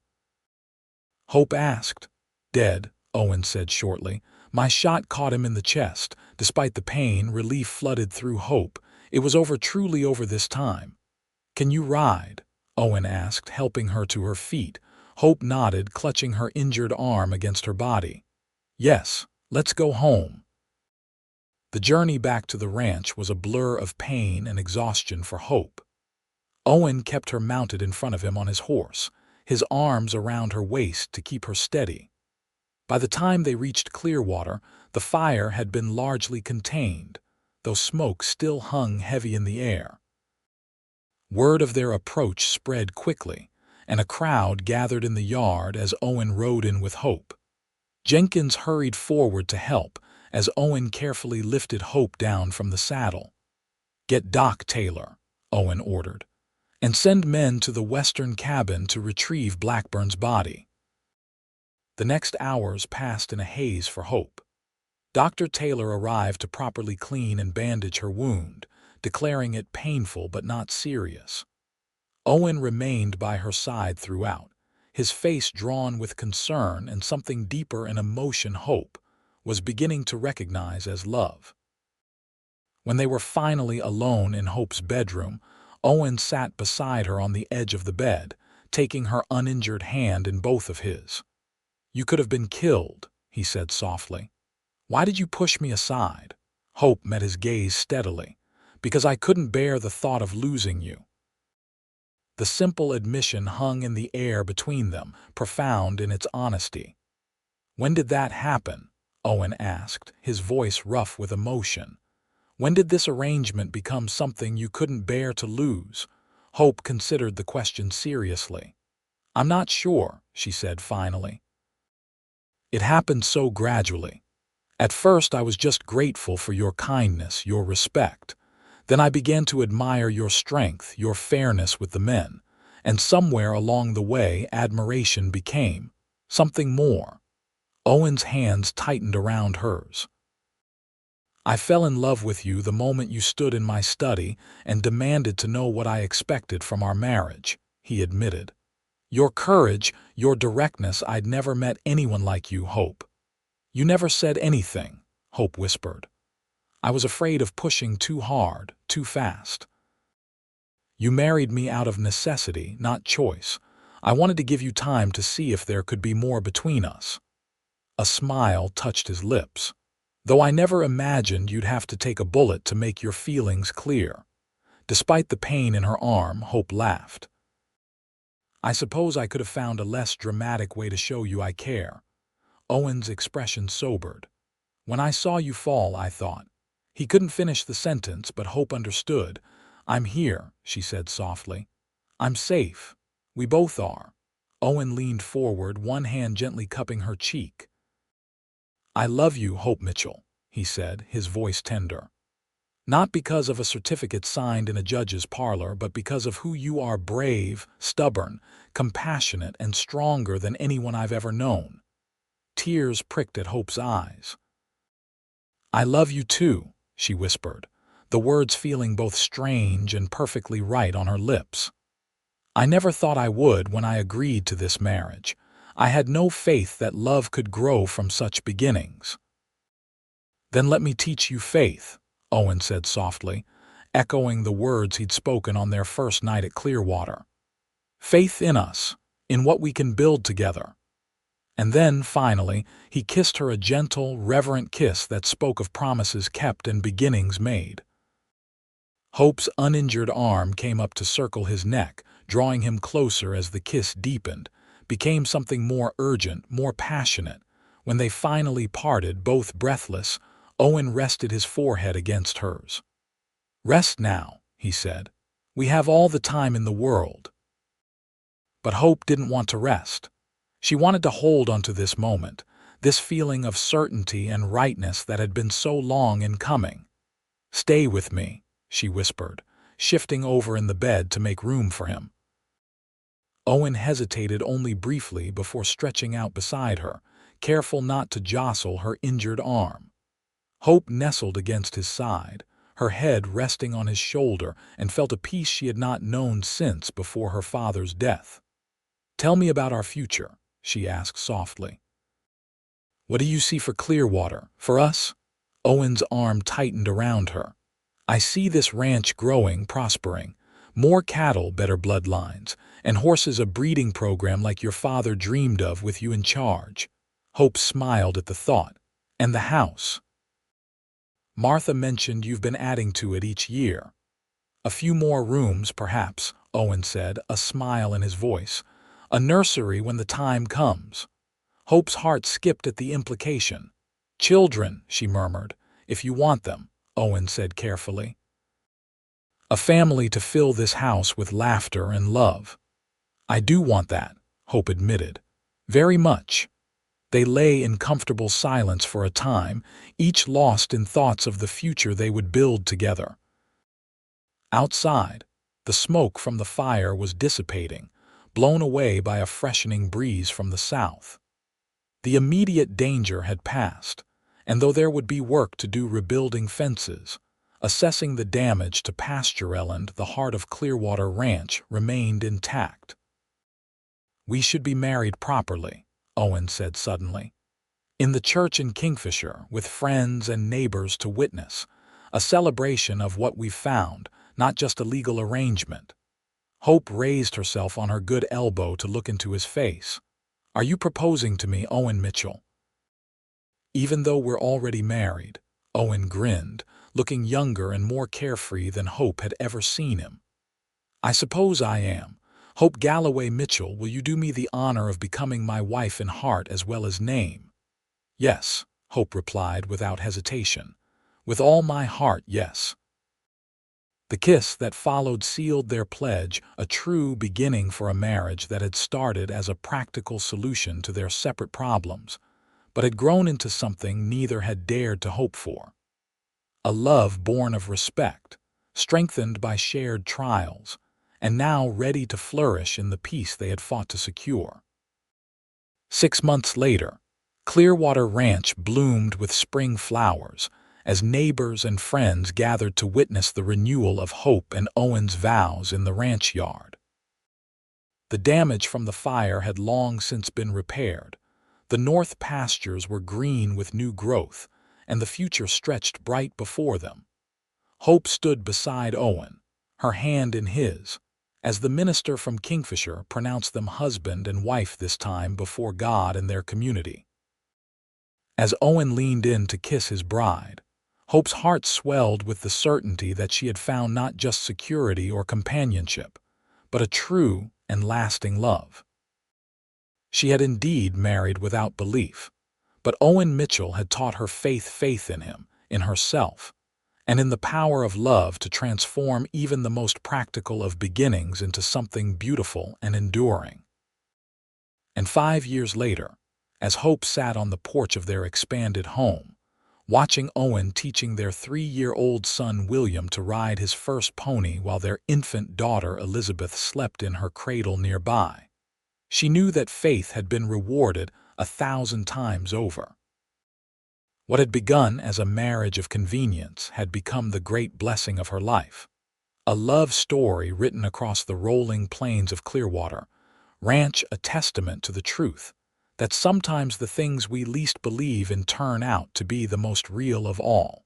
Hope asked. "Dead," Owen said shortly. "My shot caught him in the chest." Despite the pain, relief flooded through Hope. It was over, truly over this time. "Can you ride?" Owen asked, helping her to her feet. Hope nodded, clutching her injured arm against her body. "Yes, let's go home." The journey back to the ranch was a blur of pain and exhaustion for Hope. Owen kept her mounted in front of him on his horse, his arms around her waist to keep her steady. By the time they reached Clearwater, the fire had been largely contained, though smoke still hung heavy in the air. Word of their approach spread quickly, and a crowd gathered in the yard as Owen rode in with Hope. Jenkins hurried forward to help as Owen carefully lifted Hope down from the saddle. "Get Doc Taylor," Owen ordered, "and send men to the western cabin to retrieve Blackburn's body." The next hours passed in a haze for Hope. Dr. Taylor arrived to properly clean and bandage her wound, declaring it painful but not serious. Owen remained by her side throughout, his face drawn with concern and something deeper in emotion Hope was beginning to recognize as love. When they were finally alone in Hope's bedroom, Owen sat beside her on the edge of the bed, taking her uninjured hand in both of his. "You could have been killed," he said softly. "Why did you push me aside?" Hope met his gaze steadily. "Because I couldn't bear the thought of losing you." The simple admission hung in the air between them, profound in its honesty. "When did that happen?" Owen asked, his voice rough with emotion. "When did this arrangement become something you couldn't bear to lose?" Hope considered the question seriously. "I'm not sure," she said finally. "It happened so gradually. At first I was just grateful for your kindness, your respect. Then I began to admire your strength, your fairness with the men, and somewhere along the way admiration became something more." Owen's hands tightened around hers. "I fell in love with you the moment you stood in my study and demanded to know what I expected from our marriage," he admitted. "Your courage, your directness, I'd never met anyone like you, Hope." "You never said anything," Hope whispered. "I was afraid of pushing too hard, too fast." "You married me out of necessity, not choice. I wanted to give you time to see if there could be more between us." A smile touched his lips. "Though I never imagined you'd have to take a bullet to make your feelings clear." Despite the pain in her arm, Hope laughed. "I suppose I could have found a less dramatic way to show you I care." Owen's expression sobered. "When I saw you fall, I thought—" He couldn't finish the sentence, but Hope understood. "I'm here," she said softly. "I'm safe. We both are." Owen leaned forward, one hand gently cupping her cheek. "I love you, Hope Mitchell," he said, his voice tender. "Not because of a certificate signed in a judge's parlor, but because of who you are: brave, stubborn, compassionate, and stronger than anyone I've ever known." Tears pricked at Hope's eyes. "I love you too," she whispered, the words feeling both strange and perfectly right on her lips. "I never thought I would when I agreed to this marriage. I had no faith that love could grow from such beginnings." "Then let me teach you faith," Owen said softly, echoing the words he'd spoken on their first night at Clearwater. "Faith in us, in what we can build together." And then, finally, he kissed her a gentle, reverent kiss that spoke of promises kept and beginnings made. Hope's uninjured arm came up to circle his neck, drawing him closer as the kiss deepened, became something more urgent, more passionate. When they finally parted, both breathless, Owen rested his forehead against hers. "Rest now," he said. "We have all the time in the world." But Hope didn't want to rest. She wanted to hold onto this moment, this feeling of certainty and rightness that had been so long in coming. "Stay with me," she whispered, shifting over in the bed to make room for him. Owen hesitated only briefly before stretching out beside her, careful not to jostle her injured arm. Hope nestled against his side, her head resting on his shoulder, and felt a peace she had not known since before her father's death. "Tell me about our future," she asked softly. "What do you see for Clearwater, for us?" Owen's arm tightened around her. "I see this ranch growing, prospering. More cattle, better bloodlines, and horses, a breeding program like your father dreamed of with you in charge." Hope smiled at the thought. "And the house?" "Martha mentioned you've been adding to it each year." "A few more rooms, perhaps," Owen said, a smile in his voice. "A nursery when the time comes." Hope's heart skipped at the implication. "Children," she murmured, "if you want them," Owen said carefully. "A family to fill this house with laughter and love." "I do want that," Hope admitted. "Very much." They lay in comfortable silence for a time, each lost in thoughts of the future they would build together. Outside, the smoke from the fire was dissipating, blown away by a freshening breeze from the south. The immediate danger had passed, and though there would be work to do rebuilding fences, assessing the damage to pastureland, the heart of Clearwater Ranch remained intact. "We should be married properly," Owen said suddenly. "In the church in Kingfisher, with friends and neighbors to witness. A celebration of what we've found, not just a legal arrangement." Hope raised herself on her good elbow to look into his face. "Are you proposing to me, Owen Mitchell?" "Even though we're already married," Owen grinned, looking younger and more carefree than Hope had ever seen him. "I suppose I am. Hope Galloway Mitchell, will you do me the honor of becoming my wife in heart as well as name?" "Yes," Hope replied without hesitation. "With all my heart, yes." The kiss that followed sealed their pledge, a true beginning for a marriage that had started as a practical solution to their separate problems, but had grown into something neither had dared to hope for. A love born of respect, strengthened by shared trials, and now ready to flourish in the peace they had fought to secure. 6 months later, Clearwater Ranch bloomed with spring flowers, as neighbors and friends gathered to witness the renewal of Hope and Owen's vows in the ranch yard. The damage from the fire had long since been repaired. The north pastures were green with new growth, and the future stretched bright before them. Hope stood beside Owen, her hand in his, as the minister from Kingfisher pronounced them husband and wife this time before God and their community. As Owen leaned in to kiss his bride, Hope's heart swelled with the certainty that she had found not just security or companionship, but a true and lasting love. She had indeed married without belief, but Owen Mitchell had taught her faith in him, in herself, and in the power of love to transform even the most practical of beginnings into something beautiful and enduring. And 5 years later, as Hope sat on the porch of their expanded home, watching Owen teaching their 3-year-old son William to ride his first pony while their infant daughter Elizabeth slept in her cradle nearby, she knew that faith had been rewarded 1,000 times over. What had begun as a marriage of convenience had become the great blessing of her life. A love story written across the rolling plains of Clearwater Ranch, a testament to the truth that sometimes the things we least believe in turn out to be the most real of all.